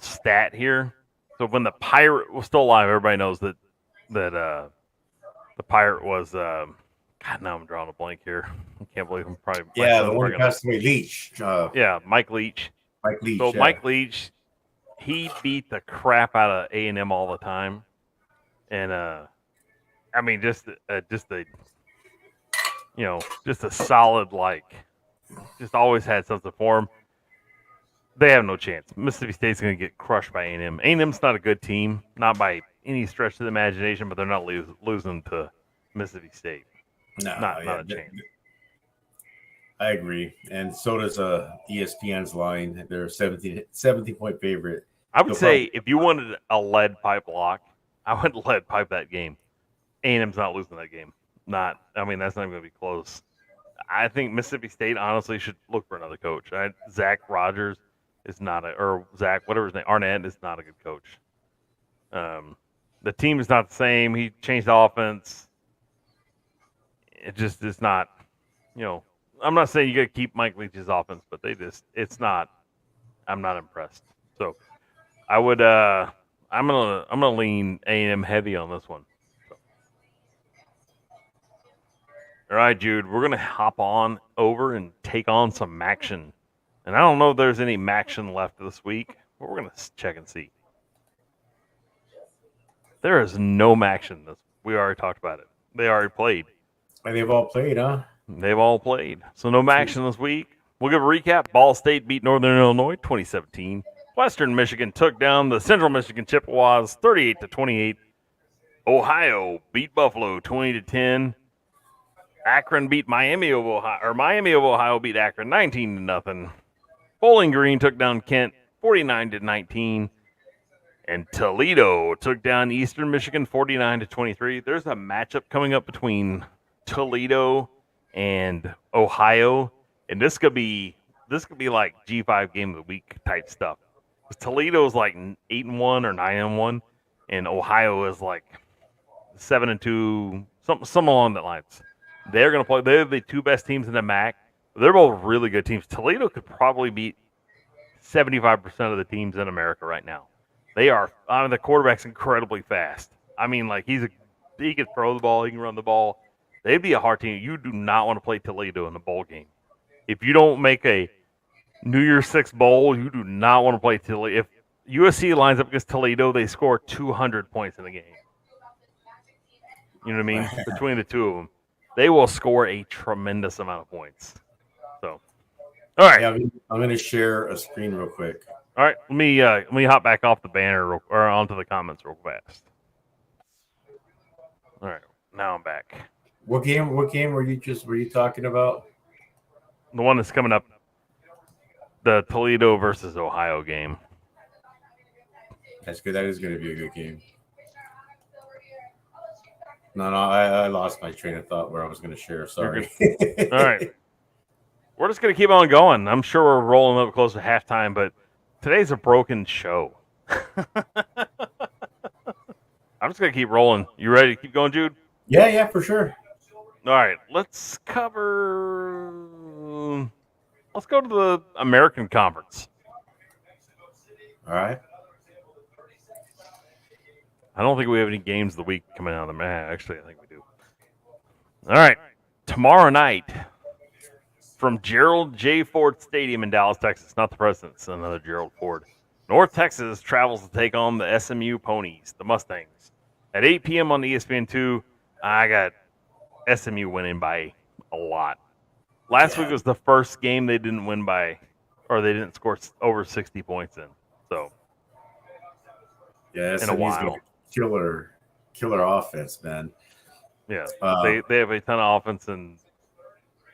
stat here. So when the Pirate was still alive, everybody knows that the Pirate was God. Now I'm drawing a blank here. I can't believe I'm probably the one who passed away, Leach. Mike Leach. So Mike Leach, he beat the crap out of A&M all the time, and I mean just a solid just always had something for him. They have no chance. Mississippi State's going to get crushed by A&M. A&M's not a good team, not by any stretch of the imagination, but they're not losing to Mississippi State. No, not a chance. I agree. And so does ESPN's line. They're 17 point favorite. I would say if you wanted a lead pipe lock, I would lead pipe that game. A&M's not losing that game. That's not even going to be close. I think Mississippi State honestly should look for another coach. Zach Rogers is not Zach, whatever his name, Arnett is not a good coach. The team is not the same. He changed the offense. It just is not, I'm not saying you got to keep Mike Leach's offense, but I'm not impressed. So I would, I'm gonna lean A&M heavy on this one. So. All right, Jude, we're gonna hop on over and take on some Maction. And I don't know if there's any Maction left this week, but we're going to check and see. There is no Maction. We already talked about it. They already played. And they've all played, huh? They've all played. So no Maction this week. We'll give a recap. Ball State beat Northern Illinois 2017. Western Michigan took down the Central Michigan Chippewas 38-28. Ohio beat Buffalo 20-10. Akron beat Miami of Ohio beat Akron 19-0. Bowling Green took down Kent 49-19. And Toledo took down Eastern Michigan 49-23. There's a matchup coming up between Toledo and Ohio. And this could be like G5 game of the week type stuff. Toledo's like 8-1 or 9-1, and Ohio is like 7-2, something along that lines. They're gonna play. They're the two best teams in the MAC. They're both really good teams. Toledo could probably beat 75% of the teams in America right now. They are. The quarterback's incredibly fast. I mean, like he can throw the ball, he can run the ball. They'd be a hard team. You do not want to play Toledo in the bowl game. If you don't make a New Year's Six bowl, you do not want to play Toledo. If USC lines up against Toledo, they score 200 points in the game. You know what I mean? Between the two of them, they will score a tremendous amount of points. So, all right. Yeah, I'm going to share a screen real quick. All right, let me hop back off the banner or onto the comments real fast. All right, now I'm back. What game were you talking about? The one that's coming up, the Toledo versus Ohio game. That's good. That is going to be a good game. No, I lost my train of thought where I was going to share. Sorry. All right. We're just going to keep on going. I'm sure we're rolling up close to halftime, but today's a broken show. I'm just going to keep rolling. You ready to keep going, Jude? Yeah, for sure. All right. Let's go to the American Conference. All right. I don't think we have any games of the week coming out of the MAC. Actually, I think we do. All right. Tomorrow night from Gerald J. Ford Stadium in Dallas, Texas. Not the President's, another Gerald Ford. North Texas travels to take on the SMU Ponies, the Mustangs. At 8 p.m. on ESPN2, I got SMU winning by a lot. Last week was the first game they didn't win by, or they didn't score over 60 points in. So, yeah, in a while. Killer offense, man. Yeah, they have a ton of offense, and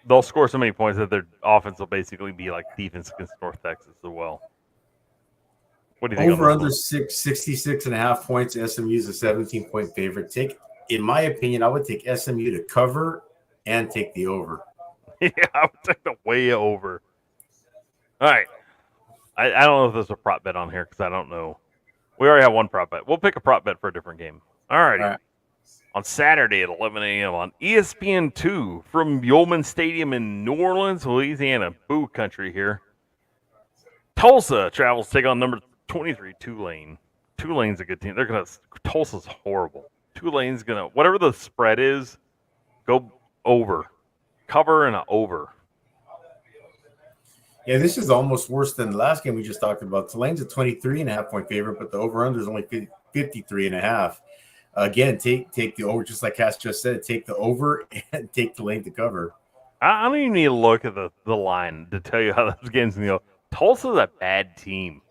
they'll score so many points that their offense will basically be like defense against North Texas as well. What do you think? Over under 66.5 points. SMU's a 17-point favorite. In my opinion, I would take SMU to cover and take the over. Yeah, I would take the way over. All right. I don't know if there's a prop bet on here because I don't know. We already have one prop bet. We'll pick a prop bet for a different game. All right. On Saturday at 11 a.m. on ESPN2 from Yulman Stadium in New Orleans, Louisiana. Boo country here. Tulsa travels to take on number 23, Tulane. Tulane's a good team. Tulsa's horrible. Tulane's going to, whatever the spread is, go over. Cover and an over. Yeah, this is almost worse than the last game we just talked about. Tulane's a 23.5 point favorite, but the over-under is only 53.5. Again, take the over, just like Cass just said. Take the over and take Tulane to cover. I don't even need to look at the line to tell you how this game's going to go. Tulsa's a bad team.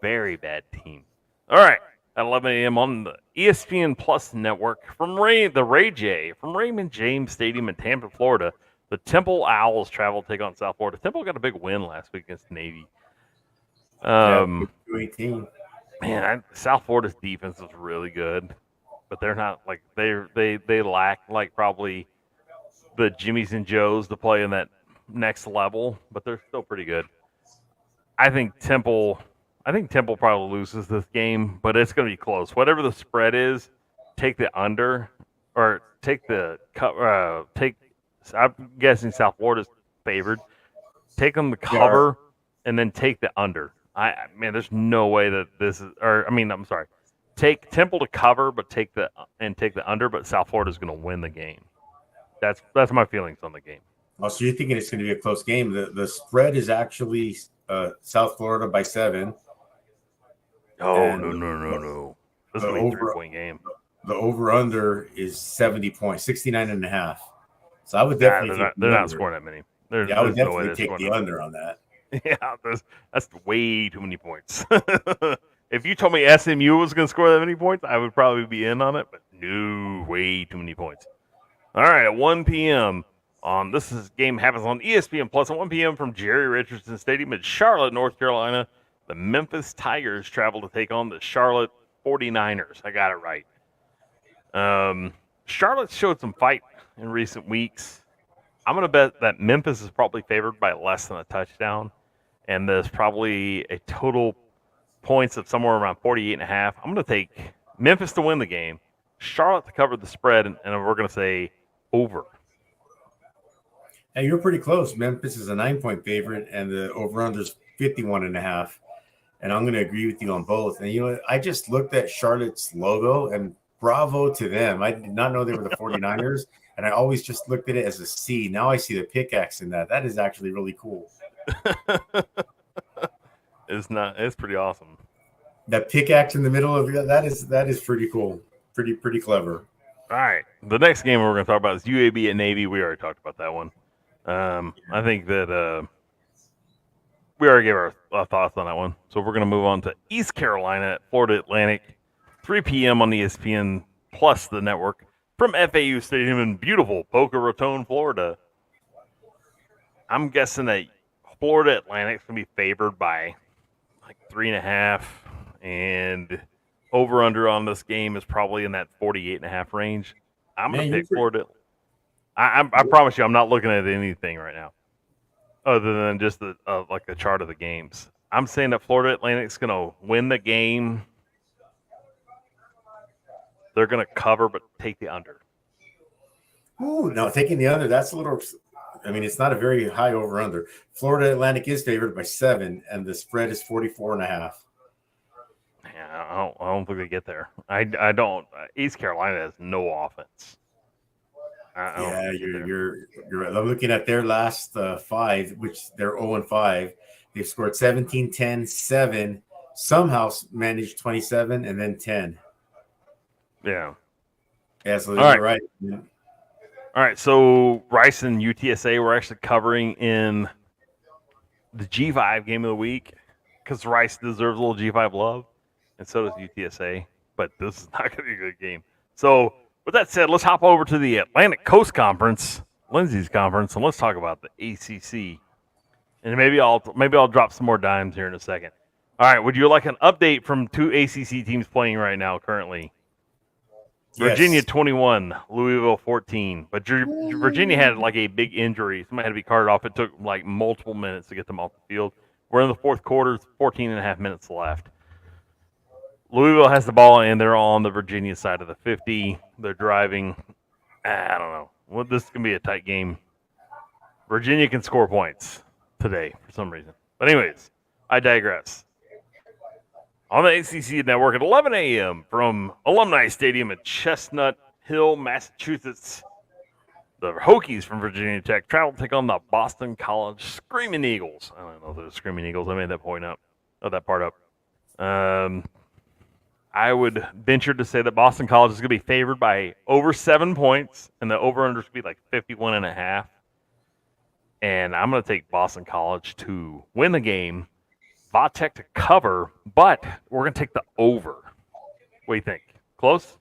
Very bad team. All right. At 11 a.m. on the ESPN Plus network from Ray J from Raymond James Stadium in Tampa, Florida. The Temple Owls travel to take on South Florida. Temple got a big win last week against Navy. 218. Man, South Florida's defense is really good, but they're not like they lack like probably the Jimmies and Joes to play in that next level, but they're still pretty good. I think Temple probably loses this game, but it's going to be close. Whatever the spread is, take the under or take the take. I'm guessing South Florida's favored. Take them to cover and then take the under. There's no way that this is. I'm sorry. Take Temple to cover, but take the under. But South Florida's going to win the game. That's my feelings on the game. Oh, so you're thinking it's going to be a close game? The spread is actually South Florida by 7. Oh no! This is going to be a 3-point game. The over/under is 70 points, 69.5. So I would definitely they're not scoring that many. I would definitely take the under on that. Yeah, that's way too many points. If you told me SMU was going to score that many points, I would probably be in on it. But no, way too many points. All right, at 1 p.m. Game happens on ESPN Plus at 1 p.m. from Jerry Richardson Stadium in Charlotte, North Carolina. The Memphis Tigers travel to take on the Charlotte 49ers. I got it right. Charlotte showed some fight in recent weeks. I'm going to bet that Memphis is probably favored by less than a touchdown, and there's probably a total points of somewhere around 48.5. I'm going to take Memphis to win the game, Charlotte to cover the spread, and we're going to say over. Hey, you're pretty close. Memphis is a 9-point favorite, and the over/under is 51.5. And I'm going to agree with you on both. And I just looked at Charlotte's logo, and bravo to them. I did not know they were the 49ers, and I always just looked at it as a C. Now I see the pickaxe in that. That is actually really cool. It's pretty awesome. That pickaxe in the middle of that is pretty cool. Pretty clever. All right. The next game we're going to talk about is UAB at Navy. We already talked about that one. I think that we already gave our thoughts on that one. So we're going to move on to East Carolina at Florida Atlantic. 3 p.m. on ESPN Plus, the network, from FAU Stadium in beautiful Boca Raton, Florida. I'm guessing that Florida Atlantic's going to be favored by like 3.5, and over/under on this game is probably in that 48.5 range. I'm going to pick Florida. I promise you, I'm not looking at anything right now other than just like a chart of the games. I'm saying that Florida Atlantic's going to win the game. They're going to cover, but take the under. Ooh, no, taking the under, that's a little – it's not a very high over-under. Florida Atlantic is favored by 7, and the spread is 44.5. Yeah, I don't think they get there. I don't. East Carolina has no offense. You're right. I'm looking at their last 5, which they're 0-5. They've scored 17, 10, 7, somehow managed 27 and then 10. Yeah. Yeah, so All right. right. All right. So Rice and UTSA were actually covering in the G5 game of the week because Rice deserves a little G5 love, and so does UTSA. But this is not going to be a good game. So with that said, let's hop over to the Atlantic Coast Conference, Lindsay's conference, and let's talk about the ACC. And maybe I'll drop some more dimes here in a second. All right. Would you like an update from two ACC teams playing right now currently? Yes. Virginia 21, Louisville 14. But Virginia had like a big injury. Somebody had to be carted off. It took like multiple minutes to get them off the field. We're in the fourth quarter, 14 and a half minutes left. Louisville has the ball, and they're on the Virginia side of the 50. They're driving. I don't know. Well, this is going to be a tight game. Virginia can score points today for some reason. But anyways, I digress. On the ACC network at 11 a.m. from Alumni Stadium in Chestnut Hill, Massachusetts, the Hokies from Virginia Tech travel to take on the Boston College Screaming Eagles. I don't know if they're Screaming Eagles. I made that point up. Oh, that part up. I would venture to say that Boston College is going to be favored by over 7 points, and the over-under is going to be like 51.5. And I'm going to take Boston College to win the game. Vatech to cover, but we're going to take the over. What do you think? Close?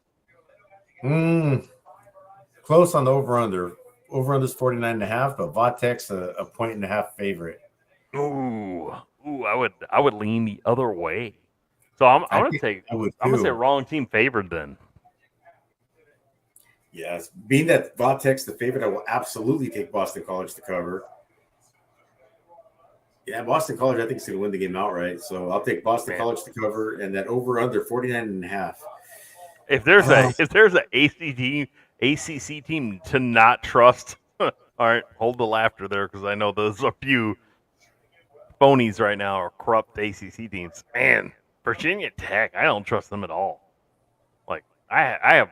Close on the over-under. Over-under is 49.5, but Vatech's a 1.5 favorite. Ooh, I would lean the other way. So I'm going to say wrong team favored then. Yes, being that Vatech's the favorite, I will absolutely take Boston College to cover. Yeah, Boston College, I think, is going to win the game outright. So I'll take Boston College to cover, and that over/under 49.5. If there's a ACC team to not trust, all right, hold the laughter there because I know there's a few phonies right now or corrupt ACC teams. Man, Virginia Tech, I don't trust them at all. Like I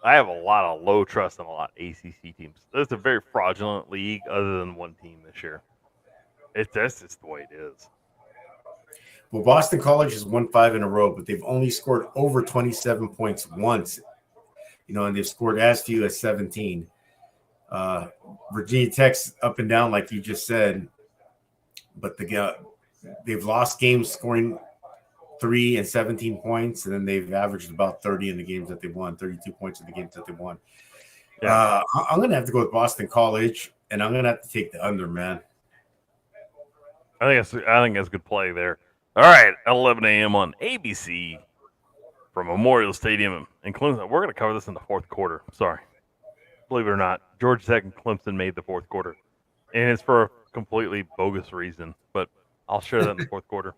have a lot of low trust in a lot of ACC teams. It's a very fraudulent league, other than one team this year. That's just the way it is. Well, Boston College has won 5 in a row, but they've only scored over 27 points once. And they've scored as few as 17. Virginia Tech's up and down, like you just said, but they've lost games scoring 3 and 17 points, and then they've averaged about 30 in the games that they've won, 32 points in the games that they've won. Yeah. I'm going to have to go with Boston College, and I'm going to have to take the under, man. I think that's a good play there. All right, at 11 a.m. on ABC from Memorial Stadium in Clemson. We're going to cover this in the fourth quarter. Sorry. Believe it or not, Georgia Tech and Clemson made the fourth quarter. And it's for a completely bogus reason, but I'll share that in the fourth quarter.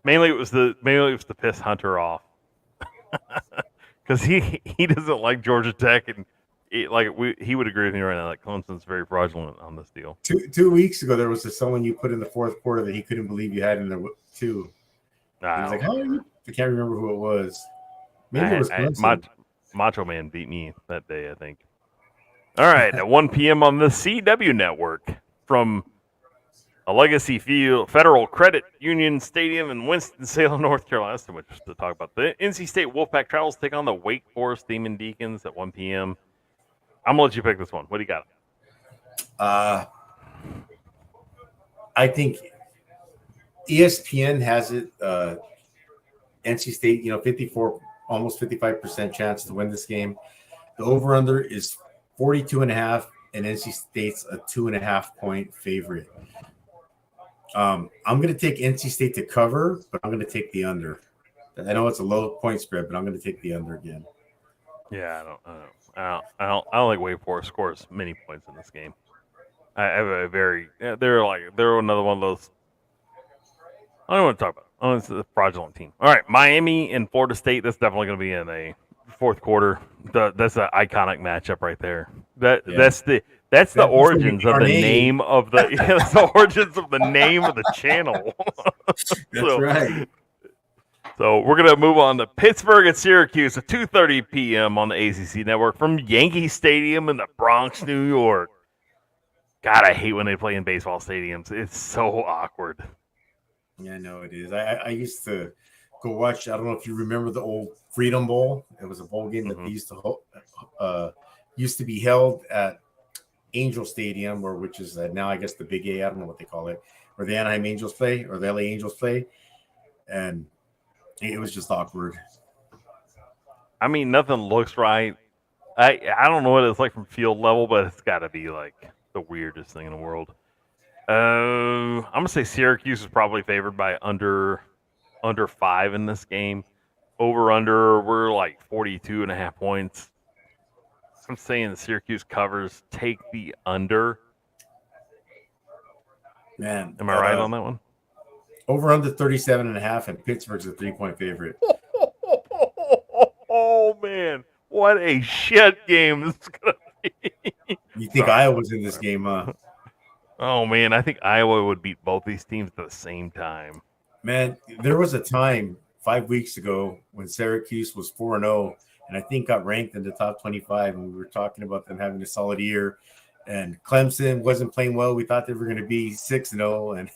Mainly it was to piss Hunter off. Because he doesn't like Georgia Tech, and he would agree with me right now that Clemson's very fraudulent on this deal. 2 weeks ago, there was someone you put in the fourth quarter that he couldn't believe you had in there too. He was like, I can't remember who it was. Maybe it was Clemson. Macho Man beat me that day, I think. All right, at 1 p.m. on the CW network from a Legacy Field Federal Credit Union Stadium in Winston-Salem, North Carolina. That's too much to talk about. The NC State Wolfpack travels to take on the Wake Forest Demon Deacons at 1 p.m. I'm going to let you pick this one. What do you got? I think ESPN has it. NC State, 54, almost 55% chance to win this game. The over-under is 42.5, and NC State's a 2.5 point favorite. I'm going to take NC State to cover, but I'm going to take the under. I know it's a low point spread, but I'm going to take the under again. Yeah, I don't think Wake Forest scores many points in this game. I have they're another one of those. I don't want to talk about it. Oh, it's a fraudulent team. All right, Miami and Florida State. That's definitely going to be in a fourth quarter. That's an iconic matchup right there. That's the origins of the name of the that's the origins of the name of the channel. That's right. So we're gonna move on to Pittsburgh and Syracuse at 2:30 p.m. on the ACC network from Yankee Stadium in the Bronx, New York. God, I hate when they play in baseball stadiums. It's so awkward. Yeah, I know it is. I used to go watch. I don't know if you remember the old Freedom Bowl. It was a bowl game that they used to be held at Angel Stadium, or which is now I guess the Big A. I don't know what they call it, where the Anaheim Angels play or the LA Angels play, and it was just awkward. I mean, nothing looks right. I don't know what it's like from field level, but it's got to be like the weirdest thing in the world. I'm gonna say Syracuse is probably favored by under 5 in this game. Over under, we're like 42.5 points. I'm saying Syracuse covers. Take the under. Man, am I right on that one? Over under 37.5, and Pittsburgh's a 3-point favorite. Oh man, what a shit game this is gonna be. You think Iowa's in this game, huh? Oh man, I think Iowa would beat both these teams at the same time. Man, there was a time 5 weeks ago when Syracuse was 4-0, and I think got ranked in the top 25, and we were talking about them having a solid year. And Clemson wasn't playing well. We thought they were going to be 6-0 and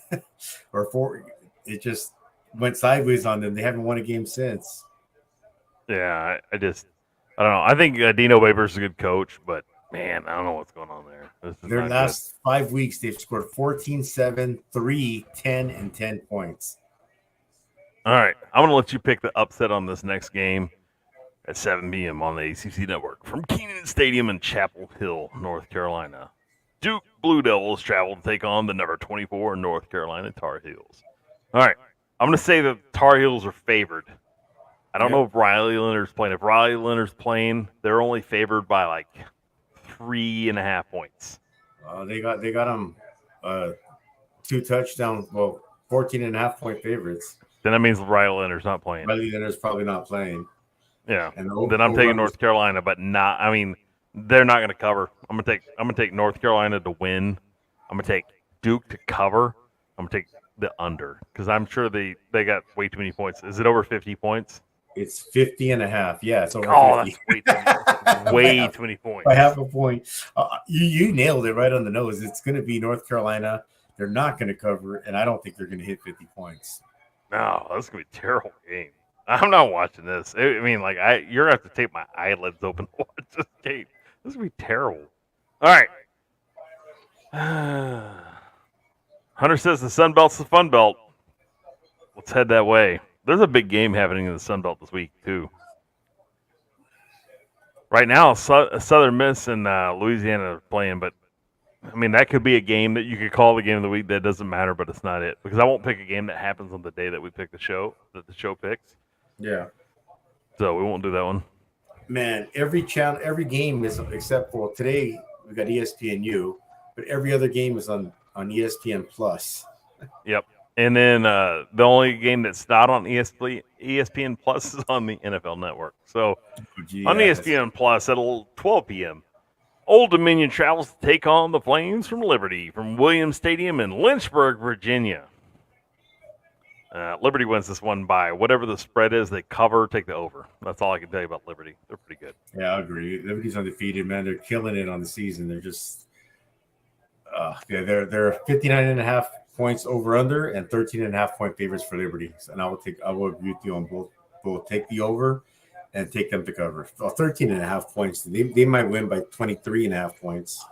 or 4. It just went sideways on them. They haven't won a game since. Yeah, I don't know. I think Dino Babers is a good coach, but man, I don't know what's going on there. Their last 5 weeks, they've scored 14, 7, 3, 10, and 10 points. All right, I'm going to let you pick the upset on this next game at 7 p.m. on the ACC Network from Kenan Stadium in Chapel Hill, North Carolina. Duke Blue Devils travel to take on the number 24 North Carolina Tar Heels. All right, I'm going to say the Tar Heels are favored. I don't know if Riley Leonard's playing. If Riley Leonard's playing, they're only favored by like 3.5 points. They got them 2 touchdowns, 14.5-point favorites. Then that means Riley Leonard's not playing. Riley Leonard's probably not playing. Yeah. Then I'm taking North Carolina, but not. I mean, they're not going to cover. I'm gonna take North Carolina to win. I'm gonna take Duke to cover. I'm gonna take the under because I'm sure they got way too many points. Is it over 50 points? It's 50.5. Yeah, it's over 50. That's way too many points. By half a point. You nailed it right on the nose. It's going to be North Carolina. They're not going to cover, and I don't think they're going to hit 50 points. No, that's going to be a terrible game. I'm not watching this. I mean, like, you're going to have to tape my eyelids open to watch this game. This is going to be terrible. All right. Hunter says the Sun Belt's the fun belt. Let's head that way. There's a big game happening in the Sun Belt this week, too. Right now, Southern Miss and Louisiana are playing, but, I mean, that could be a game that you could call the game of the week. That doesn't matter, but it's not it. Because I won't pick a game that happens on the day that we pick the show, that the show picks. Yeah. So we won't do that one. Man, every game is, except for today, we got ESPNU, but every other game is on ESPN Plus. Yep. And then the only game that's not on ESPN Plus is on the NFL Network. So on ESPN Plus at 12 p.m., Old Dominion travels to take on the Flames from Liberty from Williams Stadium in Lynchburg, Virginia. Liberty wins this one by whatever the spread is. They cover, take the over. That's all I can tell you about Liberty. They're pretty good. Yeah, I agree. Liberty's undefeated, man. They're killing it on the season. They're just they're 59.5 points over under and 13.5-point favorites for Liberty. And I will agree with you on both take the over and take them to cover. 13.5 points. They might win by 23.5 points.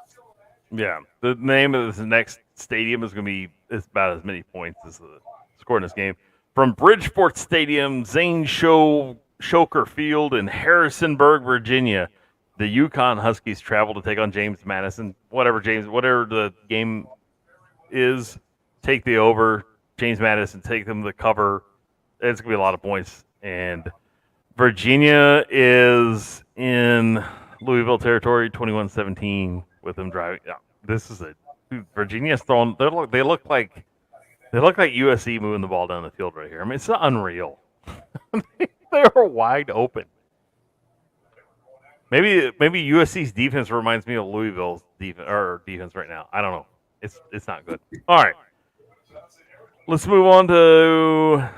Yeah. The name of the next stadium is going to be about as many points as the score in this game. From Bridgeport Stadium, Zane Shoker Field in Harrisonburg, Virginia, the Yukon Huskies travel to take on James Madison. Whatever the game is, take the over. James Madison, take them to cover. It's going to be a lot of points. And Virginia is in Louisville territory, 21-17, with them driving. Yeah, Virginia's throwing. They look like USC moving the ball down the field right here. I mean, it's unreal. They're wide open. Maybe USC's defense reminds me of Louisville's defense right now. I don't know. It's not good. All right. Let's move on to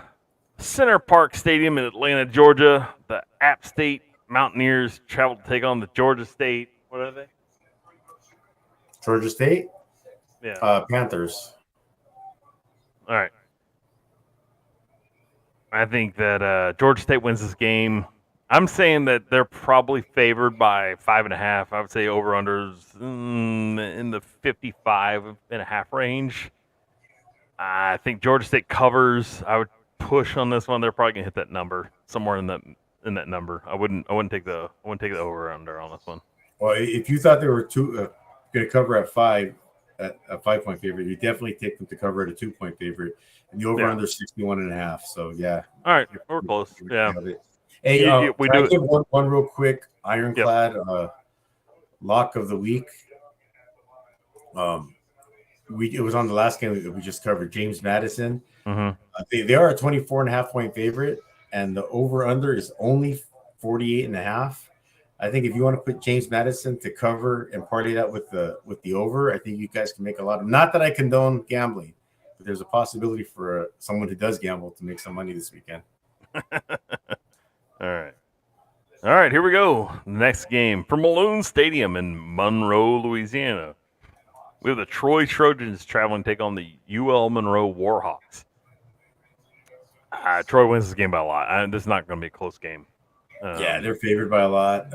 Center Parc Stadium in Atlanta, Georgia. The App State Mountaineers travel to take on the Georgia State. What are they? Georgia State? Yeah. Panthers. All right. I think that Georgia State wins this game. I'm saying that they're probably favored by 5.5. I would say over-unders in the 55.5 range. I think Georgia State covers. I would push on this one. They're probably gonna hit that number somewhere in that number. I wouldn't take the over-under on this one. Well, if you thought they were going to cover at 5, at a 5-point favorite, you definitely take them to cover at a 2-point favorite, and the over/under 61.5. So yeah. All right, we're close. Yeah. Hey, we do it. One real quick ironclad lock of the week. It was on the last game that we just covered. James Madison. Mm-hmm. They are a 24.5-point favorite, and the over/under is only 48.5. I think if you want to put James Madison to cover and party that with the over, I think you guys can make a lot of. Not that I condone gambling, but there's a possibility for someone who does gamble to make some money this weekend. All right. Here we go. Next game from Malone Stadium in Monroe, Louisiana. We have the Troy Trojans traveling to take on the UL Monroe Warhawks. Troy wins this game by a lot. This is not going to be a close game. Yeah, they're favored by a lot.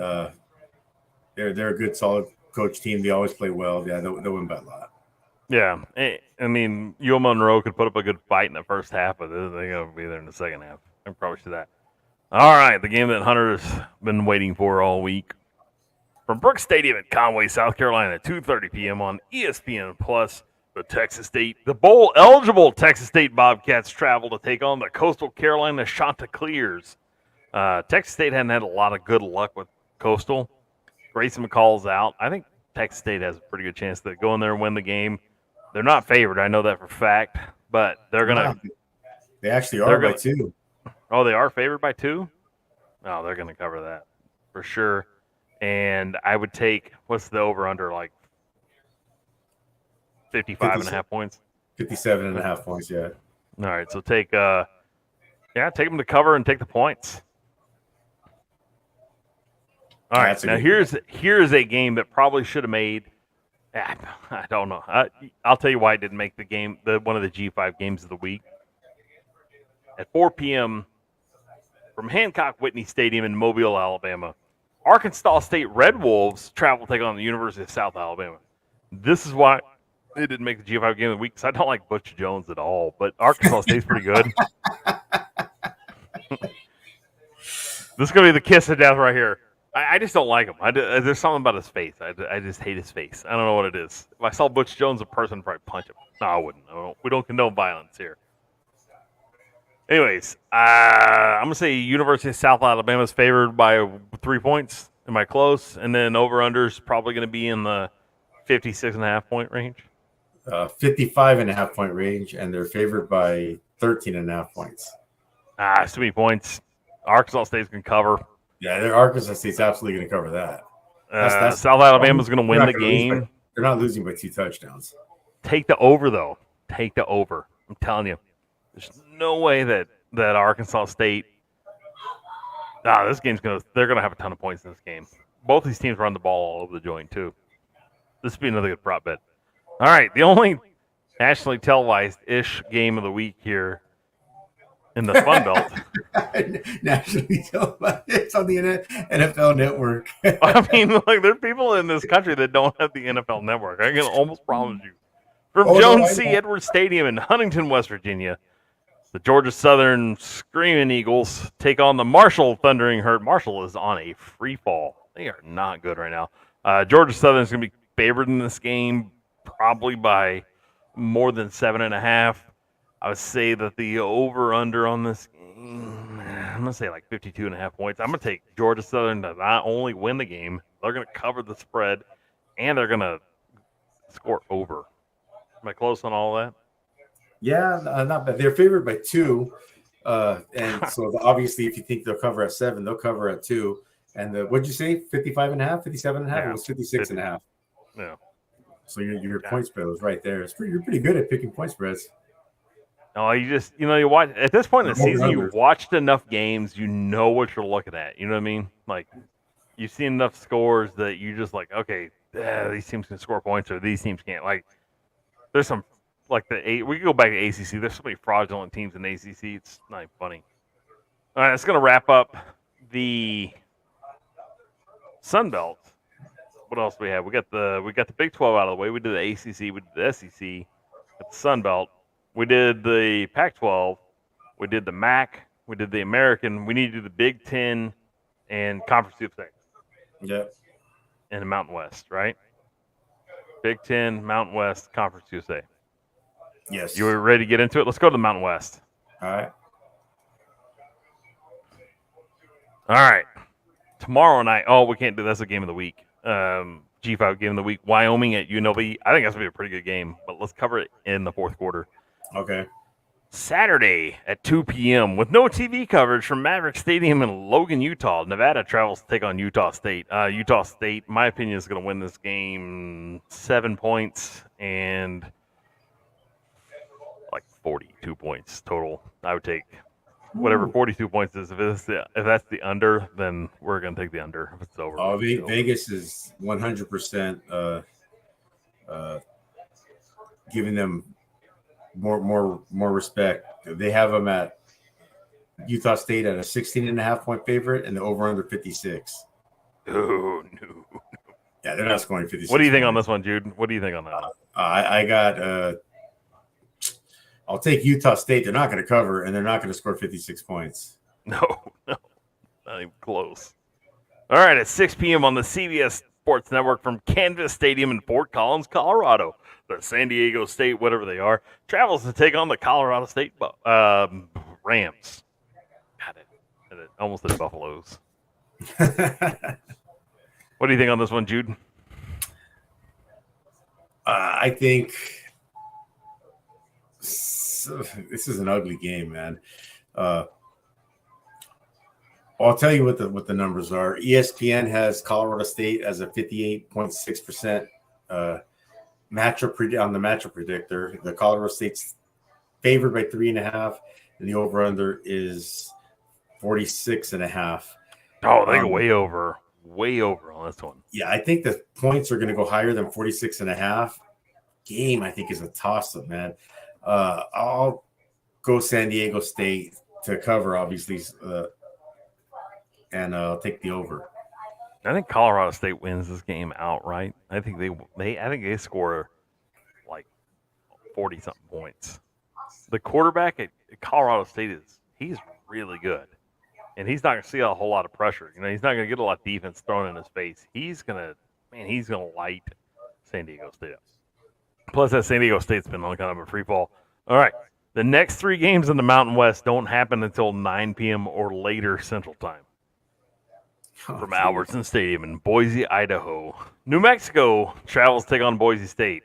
They're a good, solid coach team. They always play well. Yeah, they'll win by a lot. Yeah, I mean, UL Monroe could put up a good fight in the first half, but they're going to be there in the second half. I can promise you that. All right, the game that Hunter's been waiting for all week. From Brooks Stadium in Conway, South Carolina, at 2:30 p.m. on ESPN Plus, the bowl-eligible Texas State Bobcats travel to take on the Coastal Carolina Chanticleers. Texas State hadn't had a lot of good luck with Coastal. Grayson McCall's out. I think Texas State has a pretty good chance to go in there and win the game. They're not favored. I know that for a fact, but they're going to. They actually are by 2. Oh, they are favored by 2? Oh, they're going to cover that for sure. And I would take, what's the over-under, like 55.5 points? 57.5 points, yeah. All right, so take them to cover and take the points. All right, now here's a game that probably should have made. I don't know. I'll tell you why it didn't make the game. One of the G5 games of the week at 4 p.m. from Hancock Whitney Stadium in Mobile, Alabama. Arkansas State Red Wolves travel to take on the University of South Alabama. This is why it didn't make the G5 game of the week, because I don't like Butch Jones at all. But Arkansas State's pretty good. This is going to be the kiss of death right here. I just don't like him. There's something about his face. I just hate his face. I don't know what it is. If I saw Butch Jones in person, I'd probably punch him. No, I wouldn't. We don't condone violence here. Anyways, I'm going to say University of South Alabama is favored by 3 points. Am I close? And then over-under is probably going to be in the 56.5 point range. 55.5 point range, and they're favored by 13.5 points. It's too many points. Arkansas State's going to cover. Yeah, Arkansas State's absolutely going to cover that. That's South Alabama's going to win the game. They're not losing by 2 touchdowns. Take the over, though. Take the over. I'm telling you. There's no way that Arkansas State. This game's they're gonna have a ton of points in this game. Both these teams run the ball all over the joint too. This would be another good prop bet. All right, the only nationally televised-ish game of the week here in the Fun Belt. Nationally televised. It's on the NFL Network. I mean, like, there's people in this country that don't have the NFL Network. I can almost promise you. From Jones C. Edwards Stadium in Huntington, West Virginia, the Georgia Southern Screaming Eagles take on the Marshall Thundering Herd. Marshall is on a free fall. They are not good right now. Georgia Southern is going to be favored in this game, probably by more than 7.5. I would say that the over-under on this game, I'm going to say like 52.5 points. I'm going to take Georgia Southern to not only win the game, they're going to cover the spread, and they're going to score over. Am I close on all that? Yeah, not bad. They're favored by 2. And so obviously if you think they'll cover at 7, they'll cover at 2. And what'd you say? 55.5, 57.5? Yeah, it was 56.5. Yeah. So your point spread was right there. You're pretty good at picking point spreads. No, you watch at this point in the season, you've watched enough games, you know what you're looking at. You know what I mean? Like, you've seen enough scores that you just like, okay, these teams can score points or these teams can't. Like, there's some, like we can go back to ACC. There's so many fraudulent teams in ACC. It's not funny. All right, that's going to wrap up the Sun Belt. What else do we have? We got the Big 12 out of the way. We did the ACC. We did the SEC. Got the Sun Belt. We did the Pac-12. We did the MAC. We did the American. We need to do the Big 10 and Conference USA. Yep. And the Mountain West, right? Big 10, Mountain West, Conference USA. Yes. You ready to get into it? Let's go to the Mountain West. All right. All right. Tomorrow night. Oh, we can't do that's a game of the week. G5 game of the week. Wyoming at UNLV. I think that's going to be a pretty good game, but let's cover it in the fourth quarter. Okay. Saturday at 2 p.m. with no TV coverage from Maverick Stadium in Logan, Utah. Nevada travels to take on Utah State. Utah State, my opinion, is going to win this game 7 points and like 42 points total. I would take whatever 42 points is. If that's the under, then we're going to take the under. If it's over. Oh, Vegas is 100% giving them more respect. They have them at Utah State at a 16.5 point favorite and the over under 56. Oh no. Yeah, they're not scoring 56. What do you think on this one, Jude? What do you think on that one? I got I'll take Utah State. They're not going to cover and they're not going to score 56 points. No, not even close. All right, at 6 p.m. on the CBS Sports Network from Canvas Stadium in Fort Collins, Colorado. The San Diego State, whatever they are, travels to take on the Colorado State Rams. Got it. Almost at Buffaloes. What do you think on this one, Jude? I think this is an ugly game, man. I'll tell you what the numbers are. ESPN has Colorado State as a 58.6% matchup on the matchup predictor. The Colorado State's favored by 3.5, and the over/under is 46.5. Oh, they go way over on this one. Yeah, I think the points are going to go higher than 46.5. Game, I think, is a toss-up, man. I'll go San Diego State to cover, obviously, and I'll take the over. I think Colorado State wins this game outright. I think they score like 40-something points. The quarterback at Colorado State he's really good, and he's not going to see a whole lot of pressure. You know, he's not going to get a lot of defense thrown in his face. He's gonna light San Diego State up. Plus, that San Diego State's been on kind of a free fall. All right, the next 3 games in the Mountain West don't happen until 9 p.m. or later Central Time. From Albertson Stadium in Boise, Idaho. New Mexico travels to take on Boise State.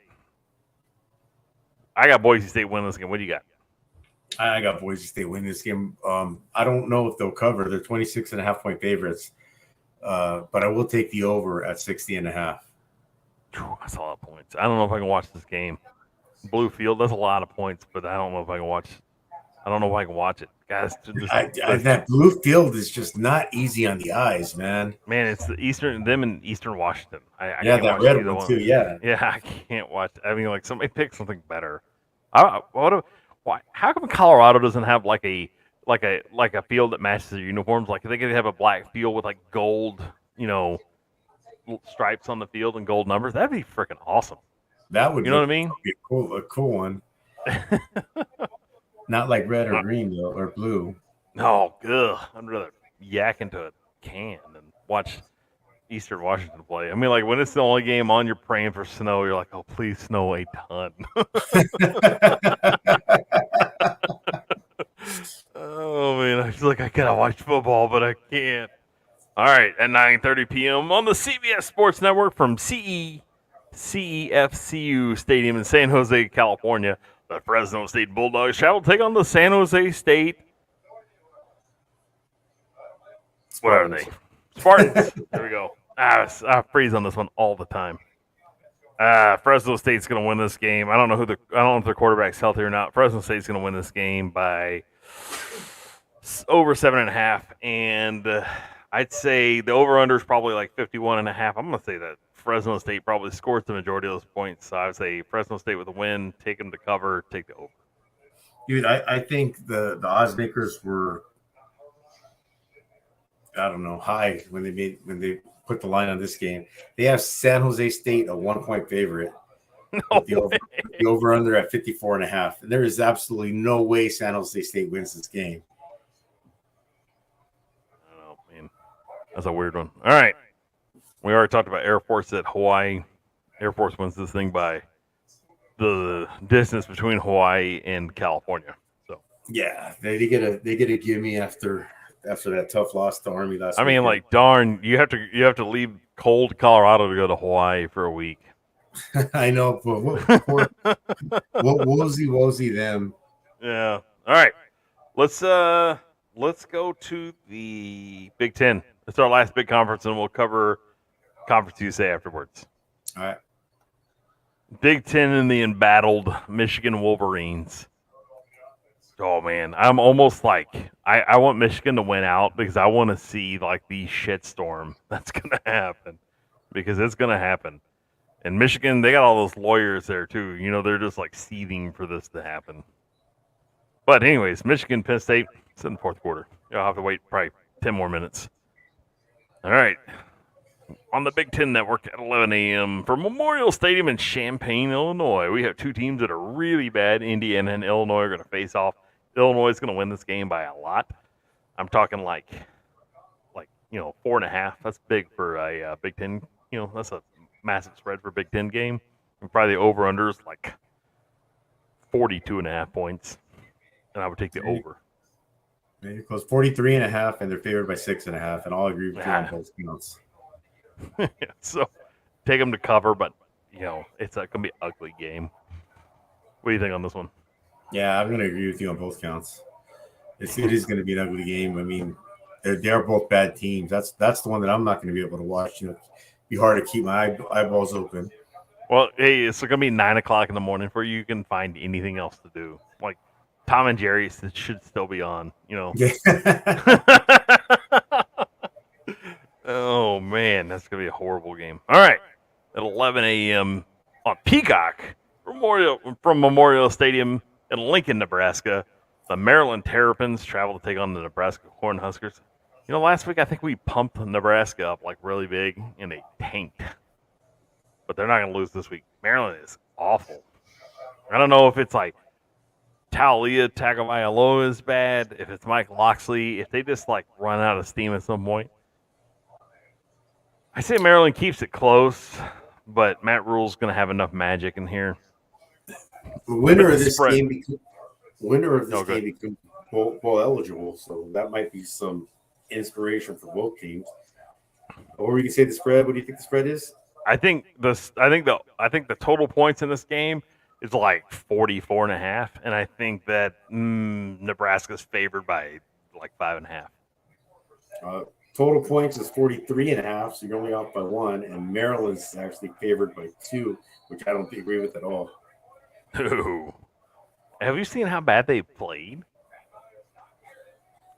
I got Boise State winning this game. What do you got? I got Boise State winning this game. I don't know if they'll cover. They're 26.5 point favorites. But I will take the over at 60.5. That's a lot of points. I don't know if I can watch this game. Blue Field, that's a lot of points, but I don't know if I can watch it. Guys, that Blue Field is just not easy on the eyes, man. Man, it's the Eastern Washington. I yeah, can't that watch red one too. Yeah, I can't watch. I mean, like somebody pick something better. Why? How come Colorado doesn't have like a field that matches their uniforms? Like they could have a black field with like gold, stripes on the field and gold numbers. That'd be freaking awesome. That would, you know what I mean? Be a cool one. Not like red or green though, or blue. No, good. I'd rather yak into a can than watch Eastern Washington play. I mean, like when it's the only game on, you're praying for snow. You're like, oh, please snow a ton. Oh man, I feel like I gotta watch football, but I can't. All right, at 9:30 p.m. on the CBS Sports Network from CEFCU Stadium in San Jose, California. The Fresno State Bulldogs shall take on the San Jose State. What are they? Spartans. There we go. I freeze on this one all the time. Fresno State's going to win this game. I don't know if their quarterback's healthy or not. Fresno State's going to win this game by over 7.5, and I'd say the over/under is probably like 51.5. I'm going to say that Fresno State probably scores the majority of those points. So I would say Fresno State with a win, take them to cover, take the over. Dude, I think the odds makers were I don't know, high when they put the line on this game. They have San Jose State a 1-point favorite No way. with the over under at 54.5. And there is absolutely no way San Jose State wins this game. Oh man, that's a weird one. All right, we already talked about Air Force at Hawaii. Air Force wins this thing by the distance between Hawaii and California. So yeah, they get a gimme after that tough loss to Army last. I mean, weekend. like, darn, you have to leave cold Colorado to go to Hawaii for a week. I know, but wozy them. Yeah. All right. Let's go to the Big Ten. It's our last big conference, and we'll cover Conference USA afterwards. All right. Big Ten and the embattled Michigan Wolverines. Oh man, I'm almost like I want Michigan to win out because I want to see like the shitstorm that's gonna happen, because it's gonna happen. And Michigan, they got all those lawyers there too. You know, they're just like seething for this to happen. But anyways, Michigan, Penn State, it's in the fourth quarter. You'll have to wait probably 10 more minutes. All right. On the Big Ten Network at 11 a.m. from Memorial Stadium in Champaign, Illinois, we have two teams that are really bad. Indiana and Illinois are going to face off. Illinois is going to win this game by a lot. I'm talking like 4.5. That's big for a Big Ten. You know, that's a massive spread for a Big Ten game. And probably the over/under is like 42.5 points, and I would take the over. Maybe close 43.5, and they're favored by 6.5, and I'll agree with you on both counts. So take them to cover, but it's going to be an ugly game. What do you think on this one? Yeah, I'm going to agree with you on both counts. It is going to be an ugly game. I mean, they're both bad teams. That's the one that I'm not going to be able to watch. It'd be hard to keep my eyeballs open. Well, hey, it's going to be 9 o'clock in the morning for you. You can find anything else to do. Like Tom and Jerry should still be on. Yeah. Oh man, that's going to be a horrible game. All right, at 11 a.m. on Peacock from Memorial Stadium in Lincoln, Nebraska, the Maryland Terrapins travel to take on the Nebraska Cornhuskers. Last week I think we pumped Nebraska up like really big, and they tanked. But they're not going to lose this week. Maryland is awful. I don't know if it's like Taulia Tagovailoa is bad, if it's Mike Locksley, if they just like run out of steam at some point. I say Maryland keeps it close, but Matt Rule's going to have enough magic in here. The winner of this game becomes bowl eligible, so that might be some inspiration for both teams. Or we can say the spread. What do you think the spread is? I think the total points in this game is like 44.5, and I think that Nebraska's favored by like 5.5. Total points is 43.5, so you're only off by 1, and Maryland's actually favored by 2, which I don't agree with at all. Ooh. Have you seen how bad they played?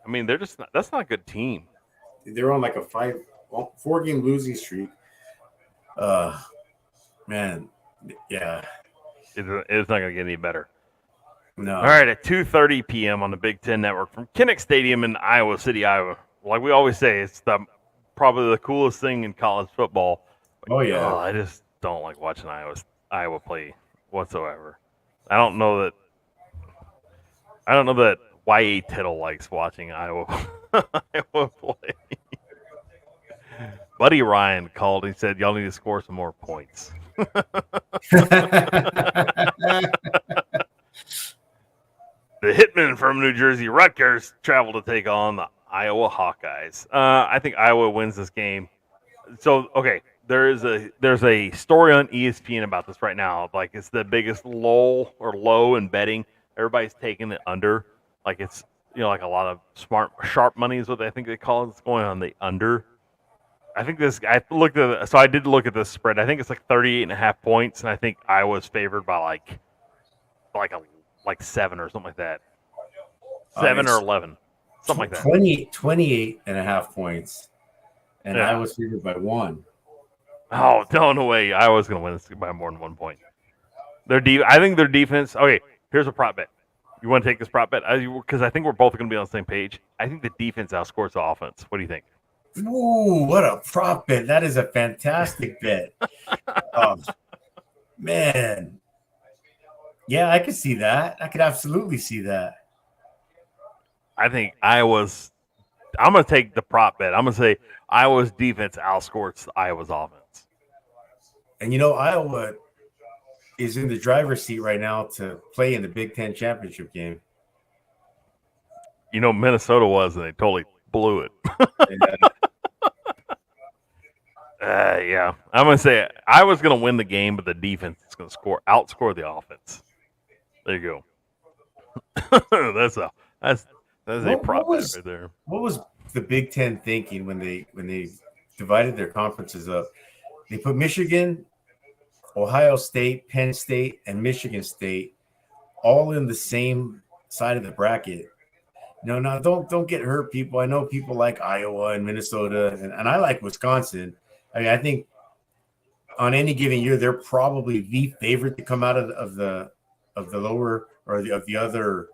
I mean, that's not a good team. They're on like a 4-game losing streak. Man, yeah. It's not going to get any better. No. All right, at 2:30 p.m. on the Big Ten Network from Kinnick Stadium in Iowa City, Iowa. Like we always say, it's probably the coolest thing in college football. Oh yeah. I just don't like watching Iowa play whatsoever. I don't know that Y.A. Tittle likes watching Iowa play. Buddy Ryan called and said, y'all need to score some more points. The Hitmen from New Jersey, Rutgers, travel to take on the Iowa Hawkeyes. I think Iowa wins this game. So, okay, there's a story on ESPN about this right now. Like, it's the biggest low in betting. Everybody's taking it under. Like, it's, like a lot of sharp money is what I think they call it. It's going on the under. I think I did look at this spread. I think it's like 38.5 points, and I think Iowa's favored by like 7 or something like that. 7 or 11. Something like that. 28.5 points. And Yeah. Iowa's favored by 1. Oh, no way. Iowa's going to win this by more than 1 point. I think their defense. Okay, here's a prop bet. You want to take this prop bet? Because I think we're both going to be on the same page. I think the defense outscores the offense. What do you think? Ooh, what a prop bet. That is a fantastic bet. Oh, man. Yeah, I could see that. I could absolutely see that. I think Iowa's. I'm going to take the prop bet. I'm going to say Iowa's defense outscores Iowa's offense. And Iowa is in the driver's seat right now to play in the Big Ten championship game. Minnesota was, and they totally blew it. Yeah. I'm going to say Iowa's going to win the game, but the defense is going to outscore the offense. There you go. that's a prop bet right there. What was the Big Ten thinking when they divided their conferences up? They put Michigan, Ohio State, Penn State, and Michigan State all in the same side of the bracket. No, don't get hurt, people. I know people like Iowa and Minnesota, and I like Wisconsin. I mean, I think on any given year, they're probably the favorite to come out of the lower or of the other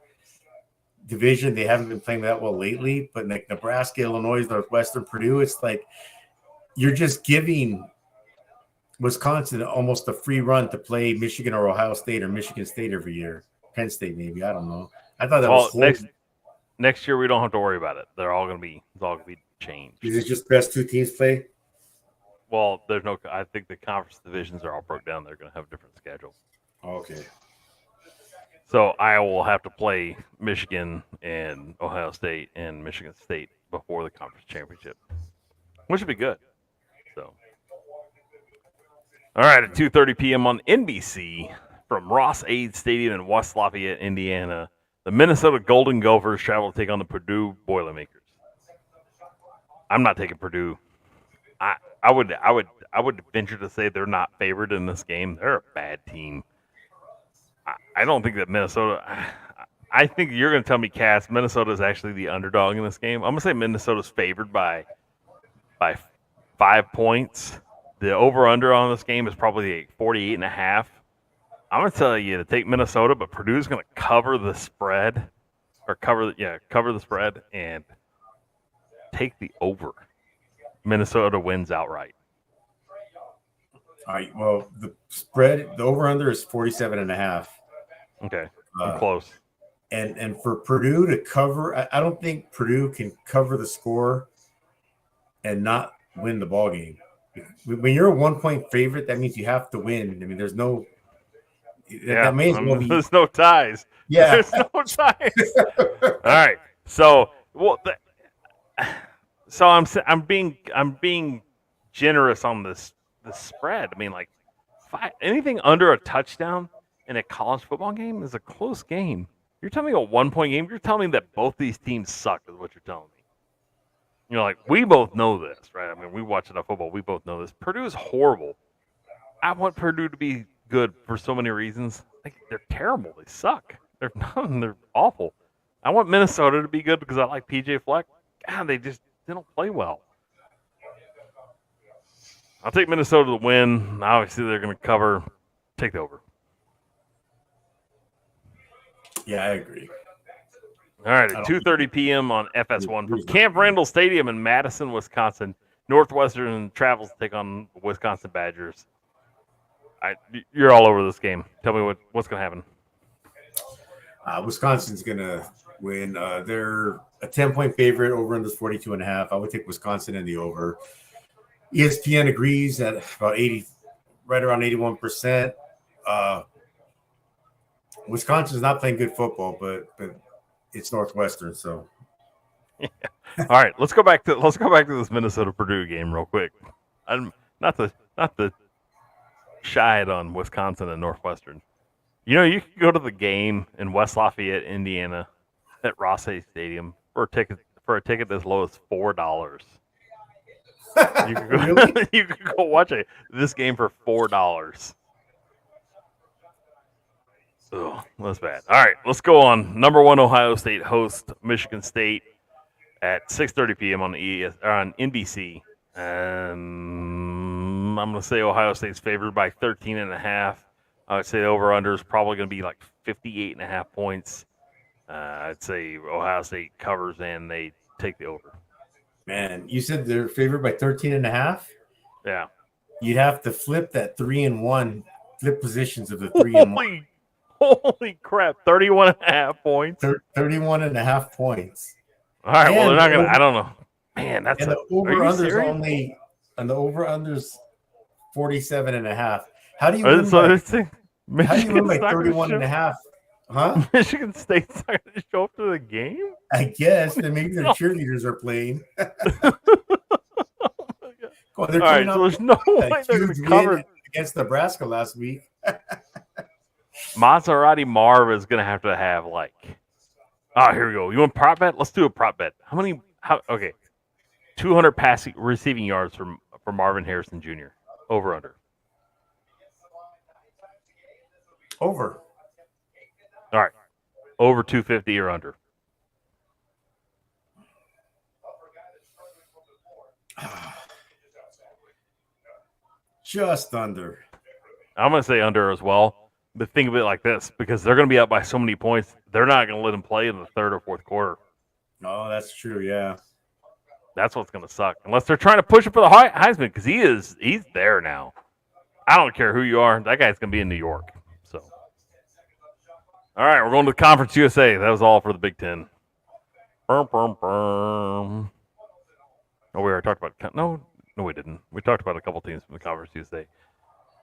division. They haven't been playing that well lately, but like Nebraska, Illinois, Northwestern, Purdue, it's like you're just giving Wisconsin almost a free run to play Michigan or Ohio State or Michigan State every year. Penn State, maybe. I don't know. I thought that was next year we don't have to worry about it. It's all gonna be changed. Is it just best two teams play? Well, I think the conference divisions are all broke down. They're gonna have different schedules. Okay. So Iowa will have to play Michigan and Ohio State and Michigan State before the conference championship, which would be good. So, all right, at 2:30 p.m. on NBC from Ross-Ade Stadium in West Lafayette, Indiana, the Minnesota Golden Gophers travel to take on the Purdue Boilermakers. I'm not taking Purdue. I would venture to say they're not favored in this game. They're a bad team. I don't think that Minnesota. I think you're going to tell me, Cass, Minnesota is actually the underdog in this game. I'm going to say Minnesota's favored by 5 points. The over/under on this game is probably 48.5. I'm going to tell you to take Minnesota, but Purdue's going to cover the spread, or cover the spread and take the over. Minnesota wins outright. All right. Well, the spread, the over/under is 47.5. Okay, I'm close. And for Purdue to cover, I don't think Purdue can cover the score and not win the ball game. When you're a 1-point favorite, that means you have to win. I mean, there's no. Yeah, there's no ties. Yeah, there's no ties. All right, so I'm being generous on this spread. I mean, like anything under a touchdown in a college football game is a close game. You're telling me a 1-point game? You're telling me that both these teams suck is what you're telling me. Like, we both know this, right? I mean, we watch enough football. We both know this. Purdue is horrible. I want Purdue to be good for so many reasons. Like, they're terrible. They suck. They're awful. I want Minnesota to be good because I like PJ Fleck. God, they don't play well. I'll take Minnesota to win. Obviously, they're going to cover. Take the over. Yeah, I agree. All right, at 2:30 p.m. on FS1 from Camp Randall Stadium in Madison, Wisconsin, Northwestern travels to take on the Wisconsin Badgers. You're all over this game. Tell me what's going to happen. Wisconsin's going to win. They're a 10-point favorite. Over under 42.5. I would take Wisconsin in the over. ESPN agrees at about 80, right around 81%. Wisconsin's not playing good football, but it's Northwestern, so. Yeah. All right, let's go back to this Minnesota Purdue game real quick. I'm not the shide on Wisconsin and Northwestern. You can go to the game in West Lafayette, Indiana, at Ross-Ade Stadium for a ticket as low as $4. You can go, Really? you can go watch this game for $4. Oh, that's bad. All right, let's go on. Number 1 Ohio State host Michigan State at 6:30 p.m. on NBC. I'm going to say Ohio State's favored by 13.5. I would say the over/under is probably going to be like 58.5 points. I'd say Ohio State covers and they take the over. Man, you said they're favored by 13 and a half. Yeah. You'd have to flip that 3-1, flip positions of the 3-1. Holy crap. 31 and a half points. 31 and a half points. All right. Well, And they're not going to, I don't know. Man, that's and a, the over are you unders serious? only, and the over unders 47 and a half. How do you Or win so by, they're saying how do you win Michigan's by not gonna 31 and a show- half? Huh? Michigan State's not going to show up to the game? I guess then maybe their cheerleaders are playing. Oh They're all right, coming so off there's no a way they're going huge to win cover. against Nebraska last week. Maserati Marv is going to have like, oh, here we go. You want prop bet? Let's do a prop bet. Okay. 200 passing receiving yards from Marvin Harrison Jr. Over under. Over. All right. Over 250 or under. Just under. I'm going to say under as well. But think of it like this, because they're going to be up by so many points, they're not going to let him play in the third or fourth quarter. Oh, that's true. Yeah. That's what's going to suck. Unless they're trying to push him for the Heisman, because he's there now. I don't care who you are. That guy's going to be in New York. So, all right, we're going to the Conference USA. That was all for the Big Ten. Oh, we already talked about no, we didn't. We talked about a couple teams from the Conference USA.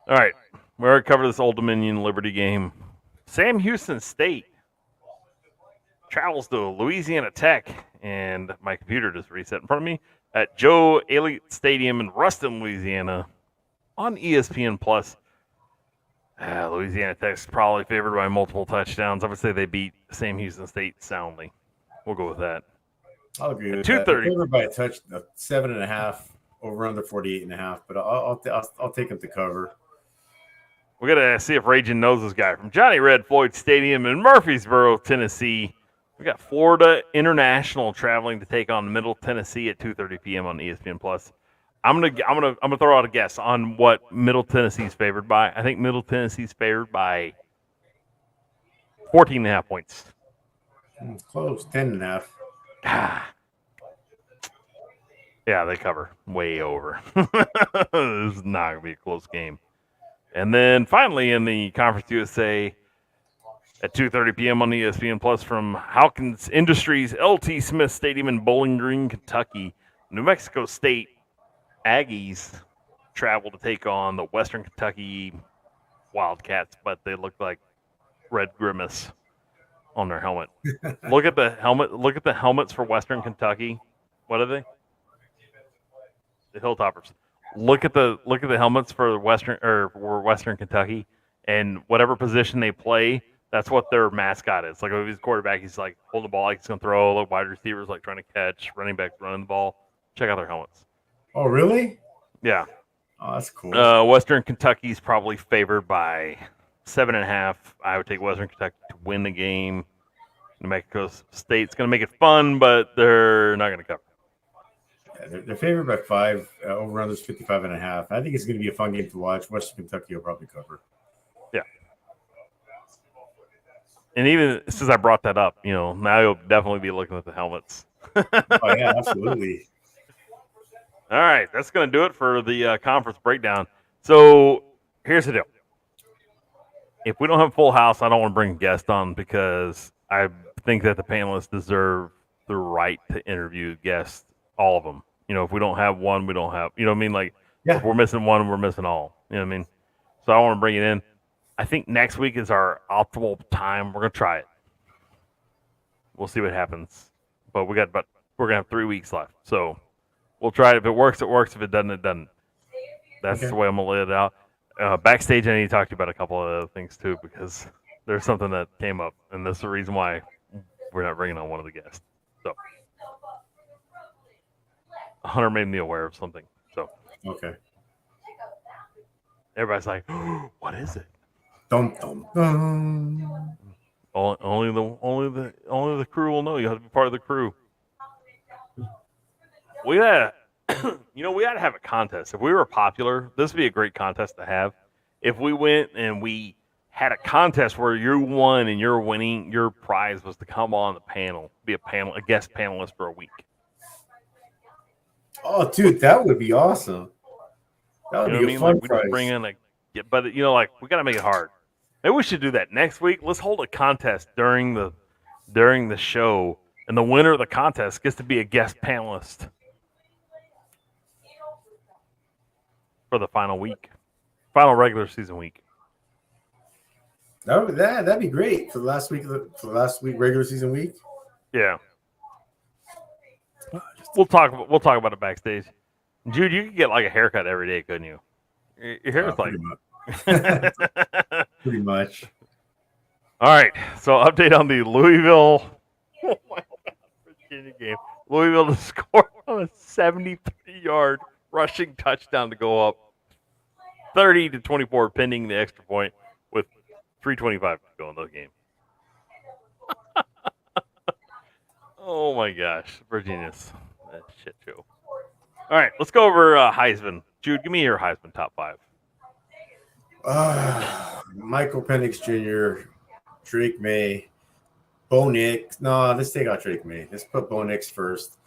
All right, we already covered this Old Dominion Liberty game. Sam Houston State travels to Louisiana Tech, and my computer just reset in front of me at Joe Elliott Stadium in Ruston, Louisiana, on ESPN Plus. Louisiana Tech's probably favored by multiple touchdowns. I would say they beat Sam Houston State soundly. We'll go with that. I'll agree with 2:30. that. Favored by a touch, 7.5, over under 48.5. But I'll take them to cover. We got to see if Ragin knows this guy from Johnny Red Floyd Stadium in Murfreesboro, Tennessee. We got Florida International traveling to take on Middle Tennessee at 2:30 p.m. on ESPN Plus. I'm gonna throw out a guess on what Middle Tennessee's favored by. I think Middle Tennessee's favored by 14.5 points. Close, 10.5. Yeah, they cover way over. This is not gonna be a close game. And then finally in the Conference USA at 2:30 p.m. on ESPN Plus from Hawkins Industries LT Smith Stadium in Bowling Green, Kentucky, New Mexico State Aggies travel to take on the Western Kentucky Wildcats, but they look like Red Grimace on their helmet. Look at the helmet. Look at the helmets for Western Kentucky. What are they? The Hilltoppers. Look at the helmets for Western Kentucky, and whatever position they play, that's what their mascot is. Like if he's quarterback, he's like holding the ball, like he's gonna throw. Like wide receivers, like trying to catch. Running backs running the ball. Check out their helmets. Oh, really? Yeah. Oh, that's cool. Western Kentucky's probably favored by 7.5. I would take Western Kentucky to win the game. New Mexico State's gonna make it fun, but they're not gonna cover. Yeah, they're favored by 5. Over unders 55.5. I think it's going to be a fun game to watch. Western Kentucky will probably cover. Yeah. And even since I brought that up, now you'll definitely be looking at the helmets. Oh yeah, absolutely. All right, that's going to do it for the conference breakdown. So here's the deal. If we don't have a full house, I don't want to bring a guest on because I think that the panelists deserve the right to interview guests, all of them. If we don't have one, we don't have, what I mean? Like, if we're missing one, we're missing all. You know what I mean? So I want to bring it in. I think next week is our optimal time. We're going to try it. We'll see what happens. But we're going to have 3 weeks left. So we'll try it. If it works, it works. If it doesn't, it doesn't. That's the way I'm going to lay it out. Backstage, I need to talk to you about a couple of other things, too, because there's something that came up. And that's the reason why we're not bringing on one of the guests. So Hunter made me aware of something. So Okay. Everybody's like, oh, what is it? Dum dum dum. Only the crew will know. You have to be part of the crew. We had, we had to have a contest. If we were popular, this would be a great contest to have. If we went and we had a contest where you won and you're winning, your prize was to come on the panel, be a guest panelist for a week. Oh, dude, that would be awesome. That You would know what I be a mean? fun Like we just bring prize. in but like we gotta make it hard. Maybe we should do that next week. Let's hold a contest during the show, and the winner of the contest gets to be a guest panelist for the final regular season week. That'd be great for the last week regular season week. Yeah, we'll talk about it backstage. Jude, you could get like a haircut every day, couldn't you? Your hair's like. Pretty much. All right, so update on the Louisville Virginia game. Louisville to score on a 73-yard rushing touchdown to go up 30-24, pending the extra point with 3:25 to go in the game. Oh my gosh, Virginia's that shit show. All right, let's go over Heisman. Jude, give me your Heisman top 5. Michael Penix Jr., Drake May, Bo Nix. No, let's take out Drake May. Let's put Bo Nix first.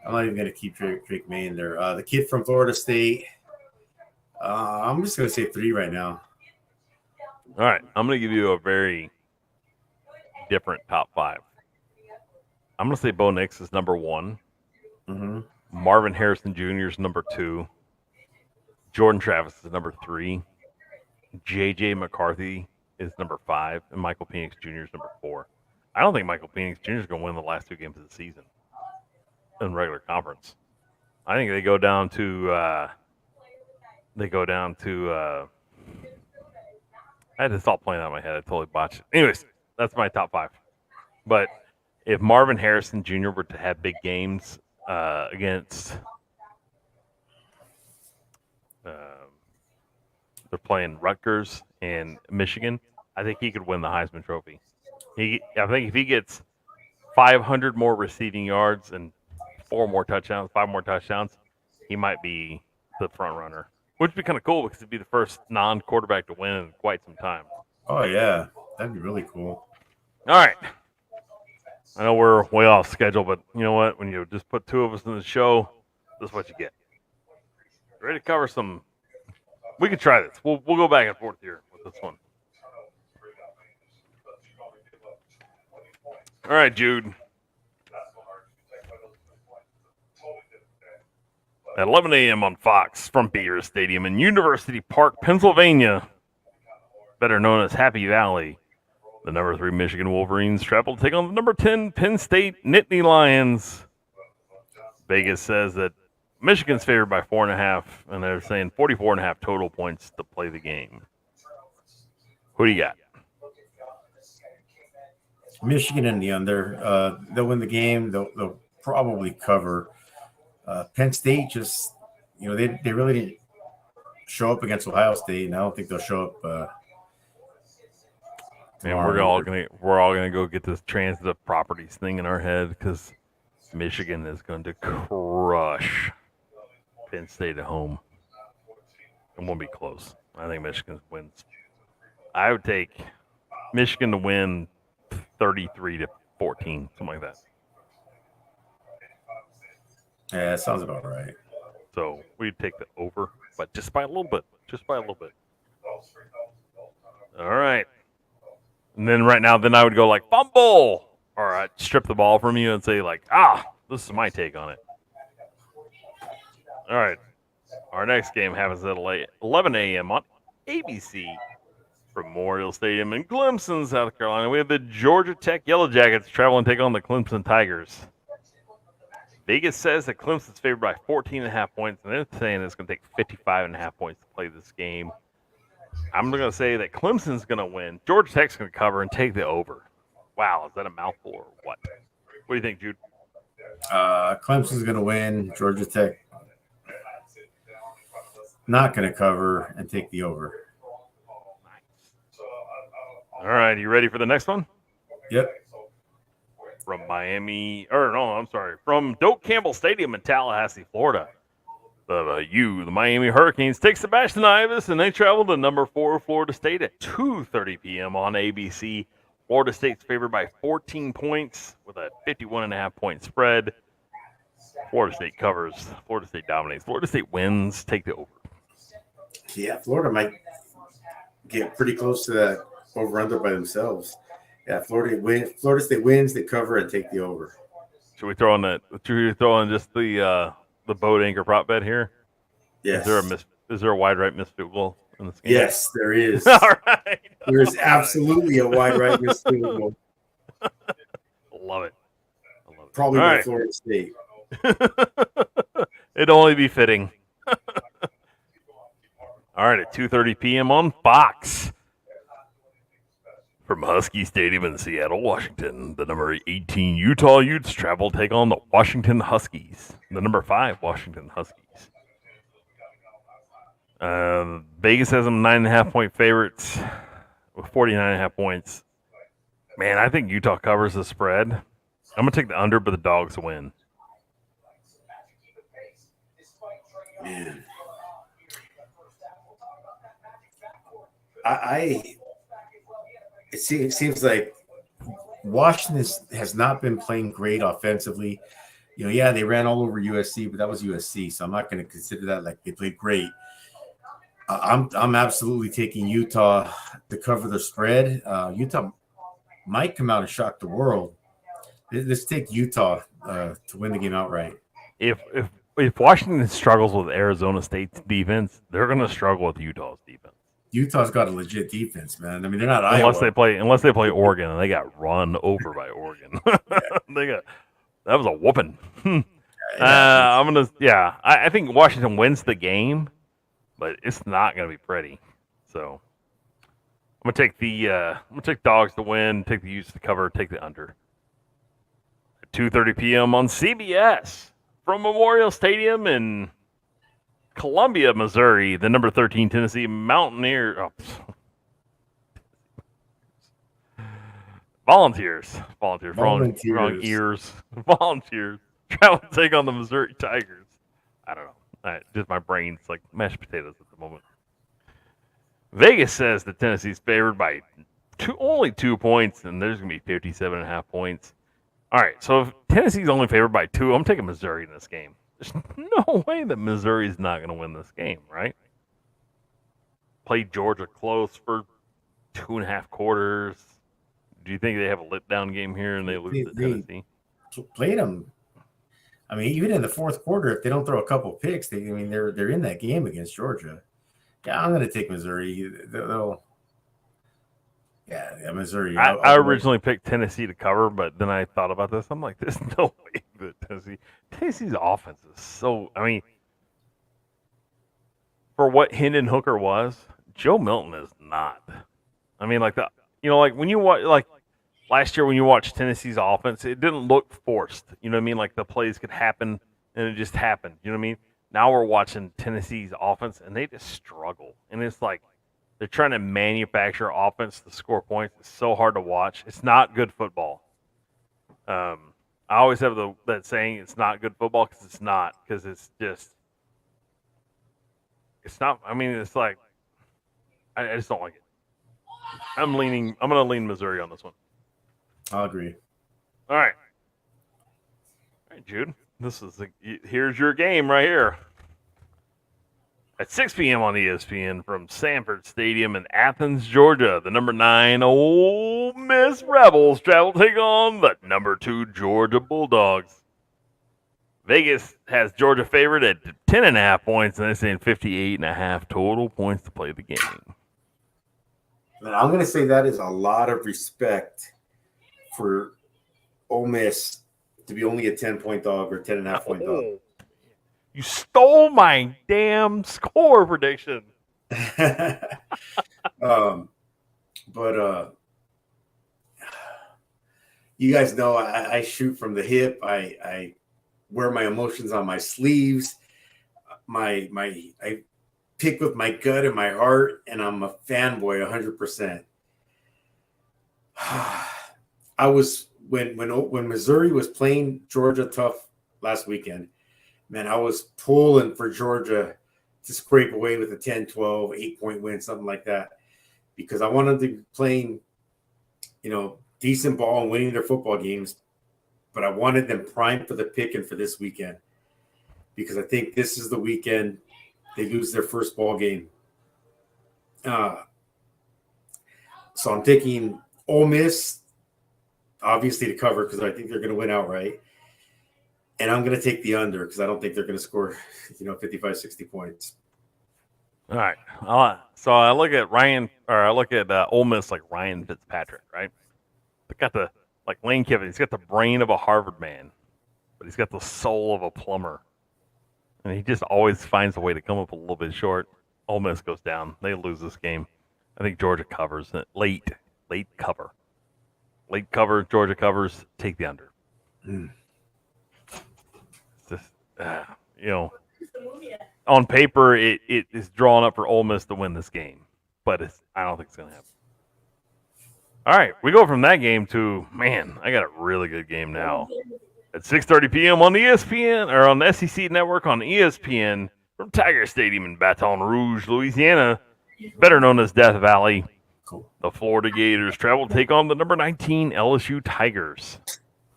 I'm not even going to keep Drake May in there. The kid from Florida State. I'm just going to say 3 right now. All right, I'm going to give you a very different top 5. I'm going to say Bo Nix is number 1. Mm-hmm. Marvin Harrison Jr. is number 2. Jordan Travis is number 3. J.J. McCarthy is number 5. And Michael Penix Jr. is number 4. I don't think Michael Penix Jr. is going to win the last 2 games of the season in regular conference. I think they go down to I had this all playing out in my head. I totally botched it. Anyways, that's my top 5. But if Marvin Harrison Jr. were to have big games against they're playing Rutgers and Michigan, I think he could win the Heisman Trophy. I think if he gets 500 more receiving yards and 5 more touchdowns, he might be the front runner, which would be kind of cool because it'd be the first non-quarterback to win in quite some time. Oh, yeah. That'd be really cool. All right. I know we're way off schedule, but you know what? When you just put 2 of us in the show, this is what you get. Ready to cover some? We could try this. We'll go back and forth here with this one. All right, Jude. At 11 a.m. on Fox from Beaver Stadium in University Park, Pennsylvania, better known as Happy Valley, the number 3 Michigan Wolverines travel to take on the number 10 Penn State Nittany Lions. Vegas says that Michigan's favored by 4.5, and they're saying 44.5 total points to play the game. Who do you got? Michigan in the under. They'll win the game. They'll probably cover. Penn State just, they really didn't show up against Ohio State, and I don't think they'll show up. Man, we're all gonna go get this transitive properties thing in our head because Michigan is going to crush Penn State at home. It won't be close. I think Michigan wins. I would take Michigan to win 33-14, something like that. Yeah, that sounds about right. So we'd take the over, but just by a little bit. All right. And then right now, I would go like fumble, or I'd strip the ball from you and say like, this is my take on it. All right. Our next game happens at 11 a.m. on ABC from Memorial Stadium in Clemson, South Carolina. We have the Georgia Tech Yellow Jackets travel and take on the Clemson Tigers. Vegas says that Clemson's favored by 14.5 points, and they're saying it's going to take 55.5 points to play this game. I'm going to say that Clemson's going to win. Georgia Tech's going to cover and take the over. Wow, is that a mouthful or what? What do you think, Jude? Clemson's going to win. Georgia Tech not going to cover and take the over. All right, you ready for the next one? Yep. From Doak Campbell Stadium in Tallahassee, Florida. The Miami Hurricanes take Sebastian Ives, and they travel to number 4 Florida State at 2:30 p.m. on ABC. Florida State's favored by 14 points with a 51.5 point spread. Florida State covers. Florida State dominates. Florida State wins. Take the over. Yeah, Florida might get pretty close to that over-under by themselves. Yeah, Florida State wins, they cover, and take the over. Should we throw in that? Should we throw in just the boat anchor prop bet here? Yes. Is there a wide right missed field goal in this game? Yes, there is. All right. There is absolutely a wide right missed field goal. Love it. Probably by Florida State. It'd only be fitting. All right, at 2:30 p.m. on Fox. From Husky Stadium in Seattle, Washington, the number 18 Utah Utes travel take on the Washington Huskies, the number 5 Washington Huskies. Vegas has them 9.5-point favorites with 49.5 points. Man, I think Utah covers the spread. I'm going to take the under, but the dogs win. Man. It seems like Washington has not been playing great offensively. Yeah, they ran all over USC, but that was USC, so I'm not going to consider that like they played great. I'm absolutely taking Utah to cover the spread. Utah might come out and shock the world. Let's take Utah to win the game outright. If Washington struggles with Arizona State's defense, they're going to struggle with Utah's defense. Utah's got a legit defense, man. I mean, they're not unless Iowa. they play Oregon, and they got run over by Oregon. That was a whooping. I think Washington wins the game, but it's not going to be pretty. So I'm going to take dogs to win, take the Utes to cover, take the under. At 2:30 p.m. on CBS from Memorial Stadium in Columbia, Missouri, the number 13 Tennessee Mountaineers. Volunteers. Wrong ears. Volunteers. Travel to take on the Missouri Tigers. I don't know. Just my brain's like mashed potatoes at the moment. Vegas says that Tennessee's favored by only 2 points, and there's going to be 57.5 points. All right, so if Tennessee's only favored by 2, I'm taking Missouri in this game. There's no way that Missouri's not going to win this game, right? Played Georgia close for 2.5 quarters. Do you think they have a let-down game here and they lose to Tennessee? Played them. I mean, even in the fourth quarter, if they don't throw a couple picks, they're in that game against Georgia. Yeah, I'm going to take Missouri. Missouri. I originally picked Tennessee to cover, but then I thought about this. I'm like, there's no way that Tennessee's offense is so. I mean, for what Hendon Hooker was, Joe Milton is not. I mean, like when you watch, like last year when you watched Tennessee's offense, it didn't look forced. You know what I mean? Like the plays could happen and it just happened. You know what I mean? Now we're watching Tennessee's offense and they just struggle, and it's like they're trying to manufacture offense to score points. It's so hard to watch. It's not good football. I always have that saying, it's not good football, because it's not. Because it's not. I mean, it's like, I just don't like it. I'm going to lean Missouri on this one. I'll agree. All right, Jude. Here's your game right here. At 6 p.m. on ESPN from Sanford Stadium in Athens, Georgia, the number 9 Ole Miss Rebels travel to take on the number 2 Georgia Bulldogs. Vegas has Georgia favored at 10.5 points, and they're saying 58.5 total points to play the game. And I'm going to say that is a lot of respect for Ole Miss to be only a 10-point dog or 10.5-point dog. You stole my damn score prediction. You guys know I shoot from the hip. I wear my emotions on my sleeves. I pick with my gut and my heart, and I'm a fanboy 100%. I was when Missouri was playing Georgia tough last weekend. Man, I was pulling for Georgia to scrape away with a 10-12, 8-point win, something like that, because I wanted to be playing, decent ball and winning their football games. but I wanted them primed for the pick and for this weekend because I think this is the weekend they lose their first ball game. So I'm taking Ole Miss, obviously, to cover because I think they're going to win outright. And I'm going to take the under because I don't think they're going to score, 55, 60 points. All right. So I look at Ole Miss like Ryan Fitzpatrick, right? They got like Lane Kiffin. He's got the brain of a Harvard man, but he's got the soul of a plumber. And he just always finds a way to come up a little bit short. Ole Miss goes down. They lose this game. I think Georgia covers. Late cover. Late cover, Georgia covers. Take the under. Just, on paper, it is drawn up for Ole Miss to win this game. But I don't think it's going to happen. All right, we go from that game to, man, I got a really good game now. At 6:30 p.m. on the ESPN, or on the SEC Network on ESPN from Tiger Stadium in Baton Rouge, Louisiana, better known as Death Valley. Cool. The Florida Gators travel to take on the number 19 LSU Tigers.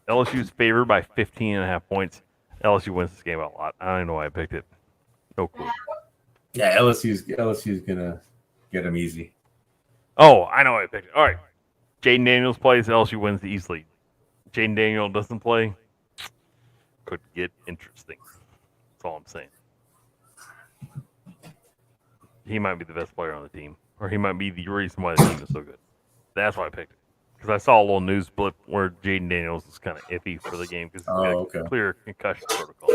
LSU's favored by 15.5 points. LSU wins this game a lot. I don't even know why I picked it. No clue. Yeah, LSU's gonna get them easy. Oh, I know why I picked it. All right. Jaden Daniels plays. LSU wins the East League. Jaden Daniels doesn't play. Could get interesting. That's all I'm saying. He might be the best player on the team, or he might be the reason why the team is so good. That's why I picked it. Because I saw a little news blip where Jaden Daniels is kind of iffy for the game because he's got clear concussion protocol.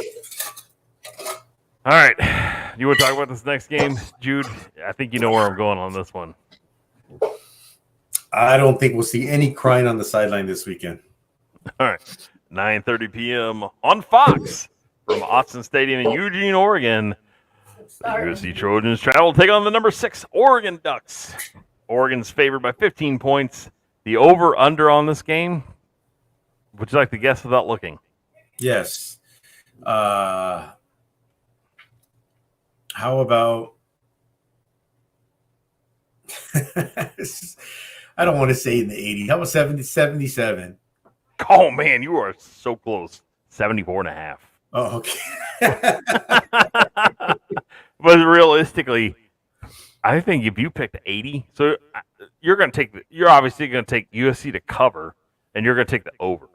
All right. You want to talk about this next game, Jude? I think you know where I'm going on this one. I don't think we'll see any crying on the sideline this weekend. All right. 9:30 p.m. on Fox from Autzen Stadium in Eugene, Oregon. The USC Trojans travel to take on the number 6 Oregon Ducks. Oregon's favored by 15 points. The over-under on this game, would you like to guess without looking? Yes. How about I don't want to say in the 80s. How about 77? Oh, man, you are so close. 74.5. Oh, okay. But realistically, I think if you picked 80, so you're obviously going to take USC to cover, and you're going to take the over.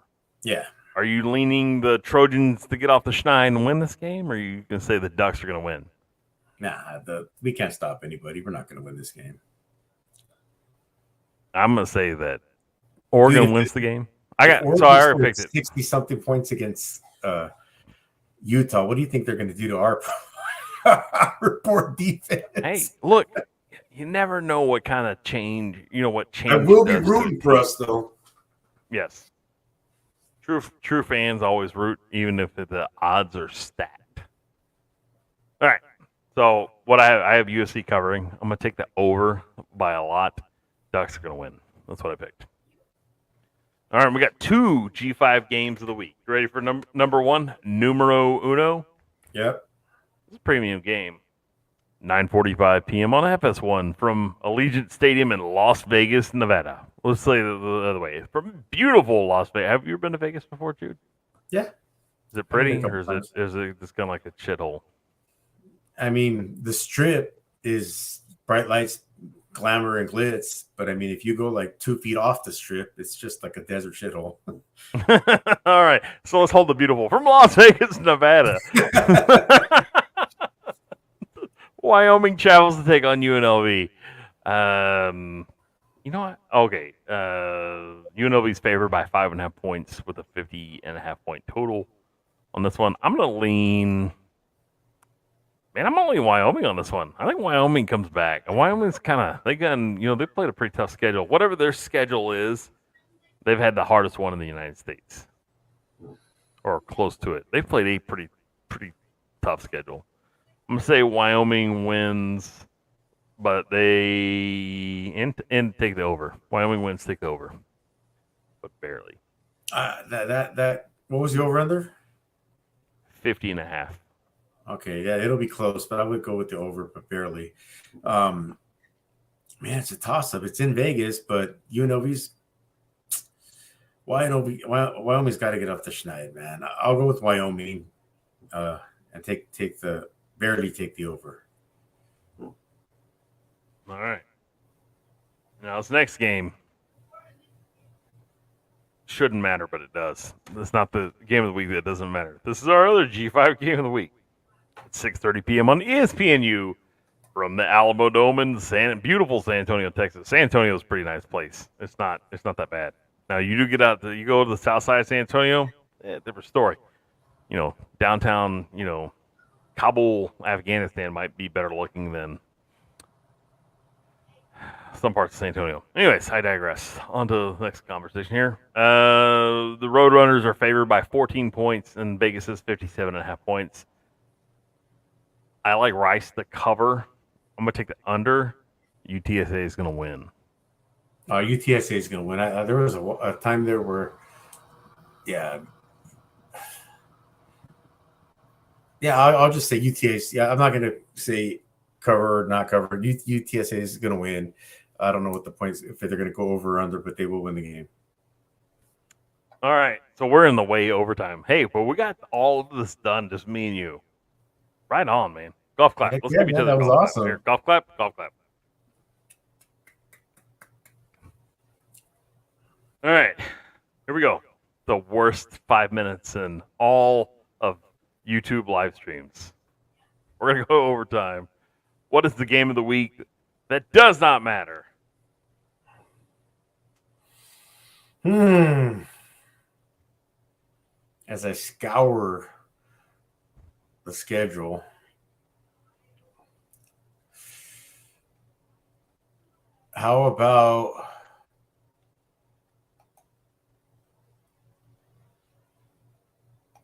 Yeah. Are you leaning the Trojans to get off the schneid and win this game, or are you going to say the Ducks are going to win? Nah, we can't stop anybody. We're not going to win this game. I'm going to say that Oregon wins the game. I already picked it. 60-something points against Utah. What do you think they're going to do to our poor defense? Hey, look, you never know what kind of change, what change. I will be rooting for us, though. Yes. True fans always root, even if the odds are stacked. All right. So what I have USC covering. I'm going to take the over by a lot. Ducks are going to win. That's what I picked. All right, we got 2 G5 games of the week. You ready for number 1? Numero uno? Yep. It's a premium game. 9:45 p.m. on FS1 from Allegiant Stadium in Las Vegas, Nevada. Let's say the other way. From beautiful Las Vegas. Have you ever been to Vegas before, Jude? Yeah. Is it pretty, or is it just kind of like a shithole? I mean, the Strip is bright lights, glamour, and glitz. But, I mean, if you go like 2 feet off the Strip, it's just like a desert shithole. All right. So let's hold the beautiful from Las Vegas, Nevada. Wyoming travels to take on UNLV. You know what? Okay. UNLV's favored by 5.5 points with a 50.5 point total on this one. I'm going to lean. Man, I'm only Wyoming on this one. I think Wyoming comes back. And Wyoming's they played a pretty tough schedule. Whatever their schedule is, they've had the hardest one in the United States. Or close to it. They've played a pretty tough schedule. I'm going to say Wyoming wins, but they take the over. Wyoming wins, take the over. But barely. What was the over-under? 50.5. Okay, yeah, it'll be close, but I would go with the over, but barely. Man, it's a toss-up. It's in Vegas, but UNLV's Wyoming's got to get off the schneid, man. I'll go with Wyoming, and barely take the over. All right. Now this next game shouldn't matter, but it does. It's not the game of the week that doesn't matter. This is our other G5 game of the week. It's 6:30 p.m. on ESPNU from the Alamo Dome in beautiful San Antonio, Texas. San Antonio is a pretty nice place. It's not that bad. Now you do you go to the south side of San Antonio, different story. Downtown, Kabul, Afghanistan might be better looking than some parts of San Antonio. Anyways, I digress. On to the next conversation here. The Roadrunners are favored by 14 points, and Vegas is 57.5 points. I like Rice to cover. I'm going to take the under. UTSA is going to win. UTSA is going to win. There was a time there where, I'll just say UTSA. Yeah, I'm not going to say cover or not cover. UTSA is going to win. I don't know what the points, if they're going to go over or under, but they will win the game. All right, so we're in the way overtime. Hey, but we got all of this done, just me and you. Right on, man. Golf clap. Let's give each other a golf clap. Awesome. Here, golf clap, golf clap. All right, here we go. The worst 5 minutes in all of YouTube live streams. We're going to go overtime. What is the game of the week that does not matter? As I scour the schedule, how about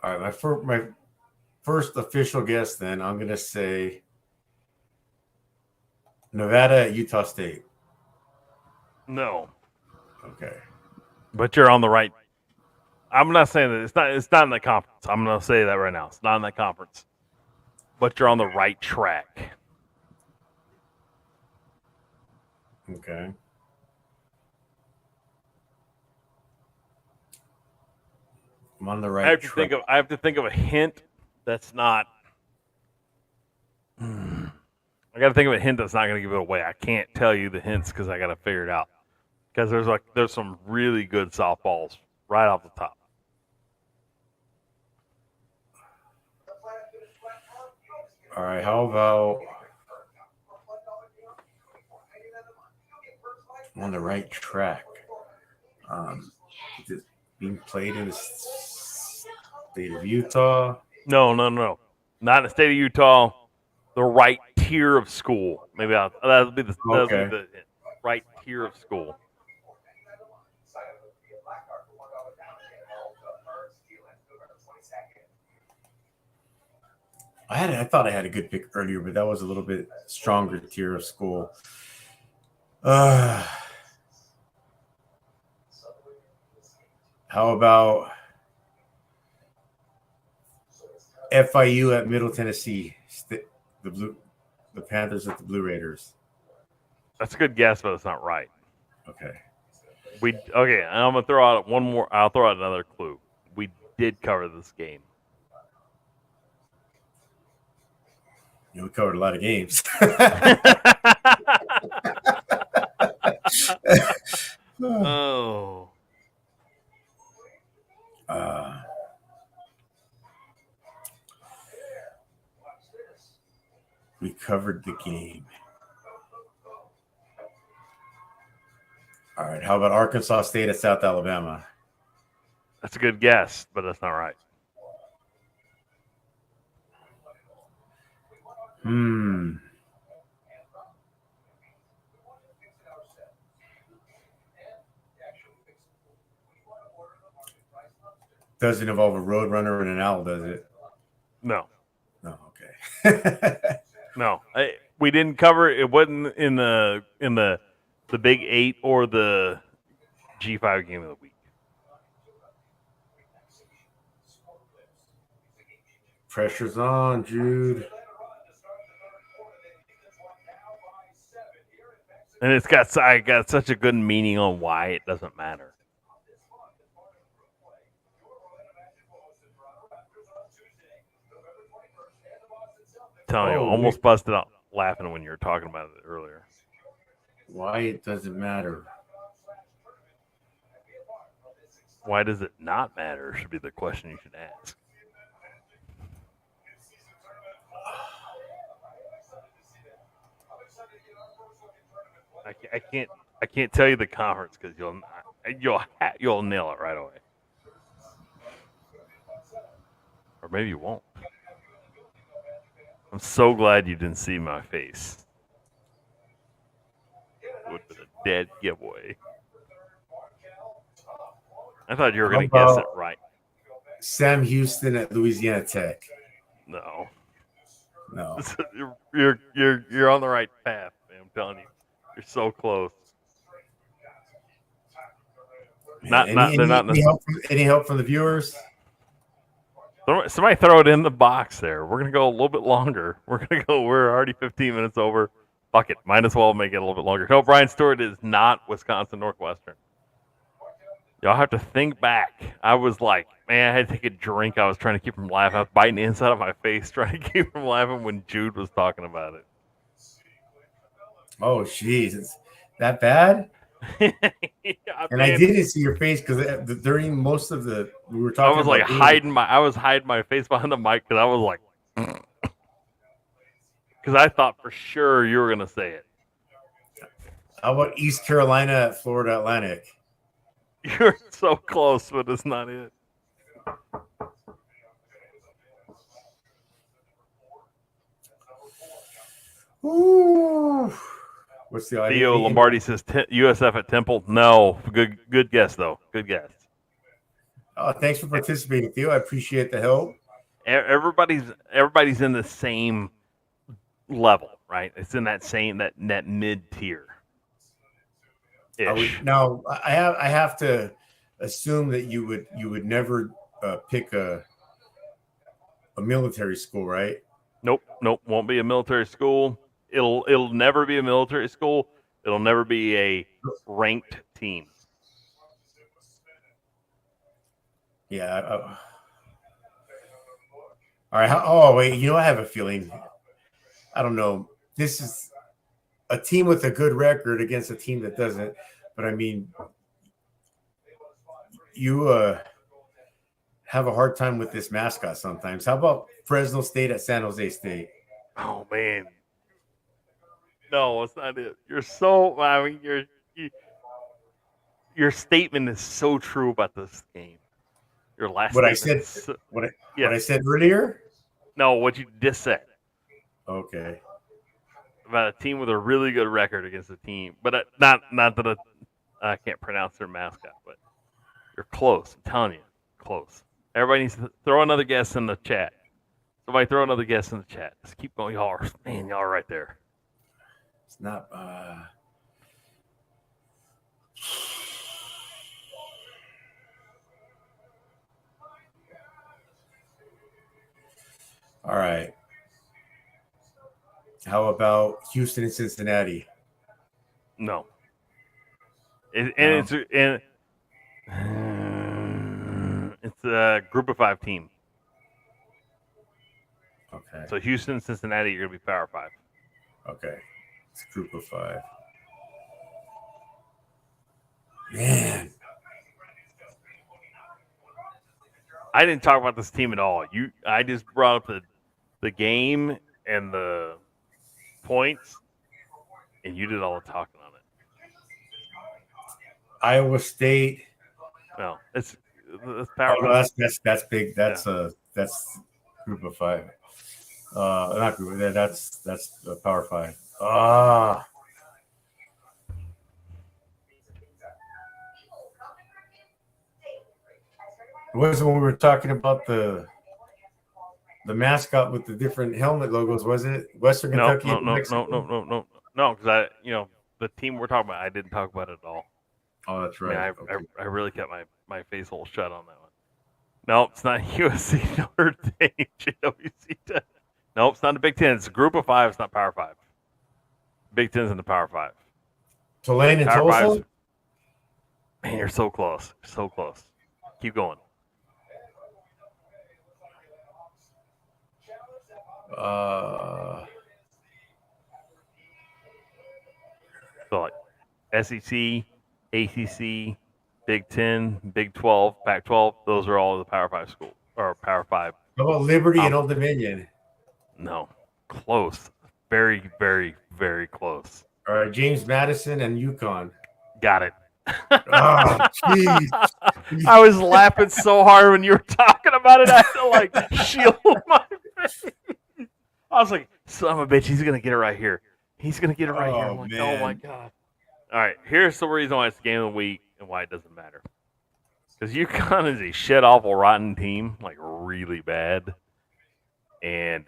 all right, my first official guess, then I'm going to say Nevada at Utah State. No. Okay. But you're on the right. I'm not saying that it's not in the conference. I'm going to say that right now. It's not in that conference. But you're on the right track. Okay. I'm on the right track. I have to think of a hint that's not. I got to think of a hint that's not going to give it away. I can't tell you the hints because I got to figure it out. Because there's some really good softballs right off the top. All right, how about on the right track? Is it being played in the state of Utah? No. Not in the state of Utah. The right tier of school. Maybe that'll be the right tier of school. I thought I had a good pick earlier, but that was a little bit stronger tier of school. How about FIU at Middle Tennessee? The Panthers at the Blue Raiders. That's a good guess, but it's not right. Okay. I'm gonna throw out one more. I'll throw out another clue. We did cover this game. We covered a lot of games. Oh. We covered the game. All right. How about Arkansas State at South Alabama? That's a good guess, but that's not right. Doesn't involve a Roadrunner and an owl, does it? No. No. Okay. No. We didn't cover it. It wasn't in the Big 8 or the G5 game of the week. Pressure's on, Jude. And I got such a good meaning on why it doesn't matter. telling you, Oh, almost busted out laughing when you were talking about it earlier. why it doesn't matter? Why does it not matter? Should be the question you should ask. I can't tell you the conference because you'll nail it right away, or maybe you won't. I'm so glad you didn't see my face. It would have been a dead giveaway. I thought you were going to guess it right. Sam Houston at Louisiana Tech. No. No. You're on the right path, man. I'm telling you. You're so close. Man, any help from the viewers? Somebody throw it in the box there. We're gonna go a little bit longer. We're already 15 minutes over. Fuck it. Might as well make it a little bit longer. No, Brian Stewart is not Wisconsin Northwestern. Y'all have to think back. I was like, man, I had to take a drink. I was trying to keep from laughing. I was biting the inside of my face, trying to keep from laughing when Jude was talking about it. Oh, jeez. It's that bad? Yeah, and I didn't see your face because during most of we were talking. I was like hiding my face behind the mic because I was like, because I thought for sure you were gonna say it. How about East Carolina at Florida Atlantic? You're so close, but it's not it. Ooh. What's the idea? Theo Lombardi says USF at Temple. No, good guess though. Good guess. Oh, thanks for participating, Theo. I appreciate the help. Everybody's in the same level, right? It's in that mid tier. Now I have to assume that you would never pick a military school, right? Nope, won't be a military school. It'll never be a military school. It'll never be a ranked team. Yeah. All right. Oh wait, I have a feeling. I don't know. This is a team with a good record against a team that doesn't. But I mean, you have a hard time with this mascot sometimes. How about Fresno State at San Jose State? Oh man. No, it's not it. Your statement is so true about this game. Your last what I said earlier? No, what you just said. Okay. About a team with a really good record against a team, but not that I can't pronounce their mascot, but you're close. I'm telling you, close. Everybody needs to throw another guess in the chat. Somebody throw another guess in the chat. Just keep going. Y'all are right there. It's not. All right. How about Houston and Cincinnati? No. It's a group of 5 team. Okay. So Houston, Cincinnati, you're gonna be Power 5. Okay. It's a group of 5. Man. I didn't talk about this team at all. I just brought up the game and the points, and you did all the talking on it. Iowa State. No, it's Power 5. No, that's big. That's group of 5. Not group. That's Power 5. Was it when we were talking about the mascot with the different helmet logos? Was it Western Kentucky? No. Because the team we're talking about, I didn't talk about it at all. Oh, that's right. I really kept my face hole shut on that one. No, it's not USC, Notre Dame, JWC. No, it's not the Big Ten. It's a group of 5. It's not Power 5. Big Ten's in the Power 5. Tulane and Tulsa? Man, you're so close. So close. Keep going. So like SEC, ACC, Big 10, Big 12, Pac-12. Those are all the Power 5 schools or Power 5. How about Liberty and Old Dominion? No, close. Very, very, very close. All right, James Madison and UConn. Got it. Oh, jeez. I was laughing so hard when you were talking about it. I had to like shield my face. I was like, son of a bitch, he's going to get it right here. He's going to get it right here. I'm like, oh my God. All right, here's the reason why it's the game of the week and why it doesn't matter. Because UConn is a shit awful rotten team, like really bad. And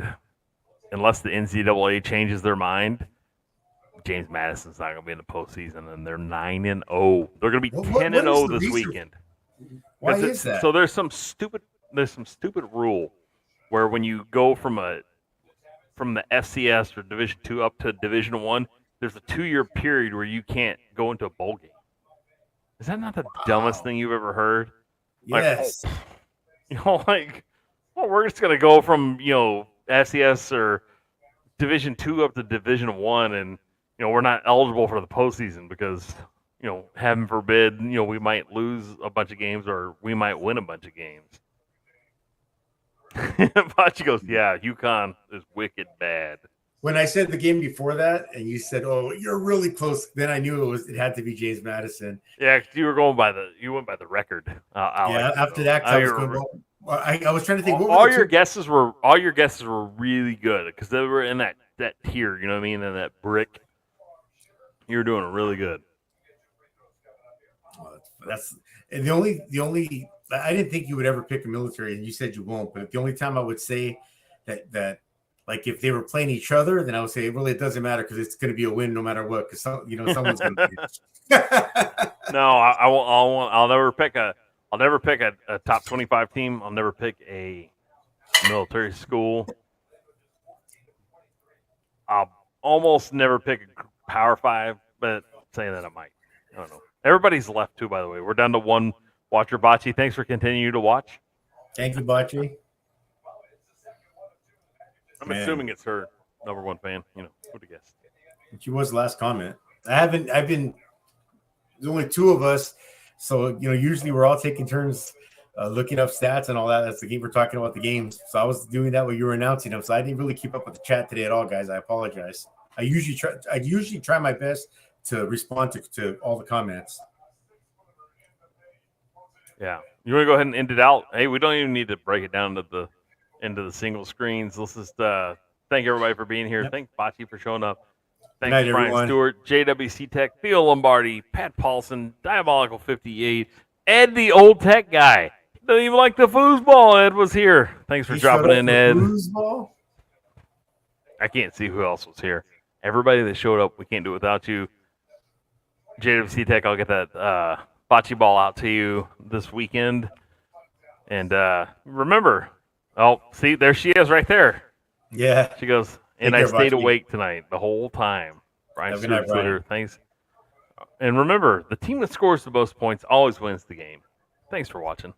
unless the NCAA changes their mind, James Madison's not going to be in the postseason, and they're 9-0. They're going to be 10-0 this weekend. Why is that? So there's some stupid rule where when you go from the FCS or Division II up to Division I, there's a 2-year period where you can't go into a bowl game. Is that not the dumbest thing you've ever heard? Yes. Like, we're just going to go from, FCS or Division II up to Division I, and, we're not eligible for the postseason because, heaven forbid, we might lose a bunch of games or we might win a bunch of games. Bocce goes, yeah, UConn is wicked bad. When I said the game before that, and you said, "Oh, you're really close," then I knew it had to be James Madison. Yeah, because you went by the record. After that, I was trying to think. All your guesses were really good because they were in that tier. You know what I mean? In that brick, you were doing really good. That's the only. I didn't think you would ever pick a military, and you said you won't. But the only time I would say that. Like if they were playing each other, then I would say, really, it doesn't matter because it's going to be a win no matter what. Because someone's going to. No, I won't. I'll never pick a top 25 team. I'll never pick a military school. I'll almost never pick a Power 5, but saying that I might. I don't know. Everybody's left too, by the way. We're down to one watcher, Bocce. Thanks for continuing to watch. Thank you, Bocce. I'm assuming it's her number one fan. Who'd have guessed? She was the last comment. I've been, there's only two of us. So, usually we're all taking turns looking up stats and all that. That's the game. We're talking about the games. So I was doing that while you were announcing them. So I didn't really keep up with the chat today at all, guys. I apologize. I usually try my best to respond to all the comments. Yeah. You want to go ahead and end it out? Hey, we don't even need to break it down into the single screens. Let's just thank everybody for being here. Yep. Thank Bocce for showing up. Thanks Brian everyone. Stewart, JWC Tech, Theo Lombardi, Pat Paulson, Diabolical 58, Ed the old tech guy. Doesn't even like the foosball. Ed was here. Thanks for dropping in, Ed. Foosball? I can't see who else was here. Everybody that showed up, we can't do it without you. JWC Tech, I'll get that bocce ball out to you this weekend. And remember, oh, see, there she is right there. Yeah. She goes, and I stayed awake tonight the whole time. Brian Stewart, Twitter, thanks. And remember, the team that scores the most points always wins the game. Thanks for watching.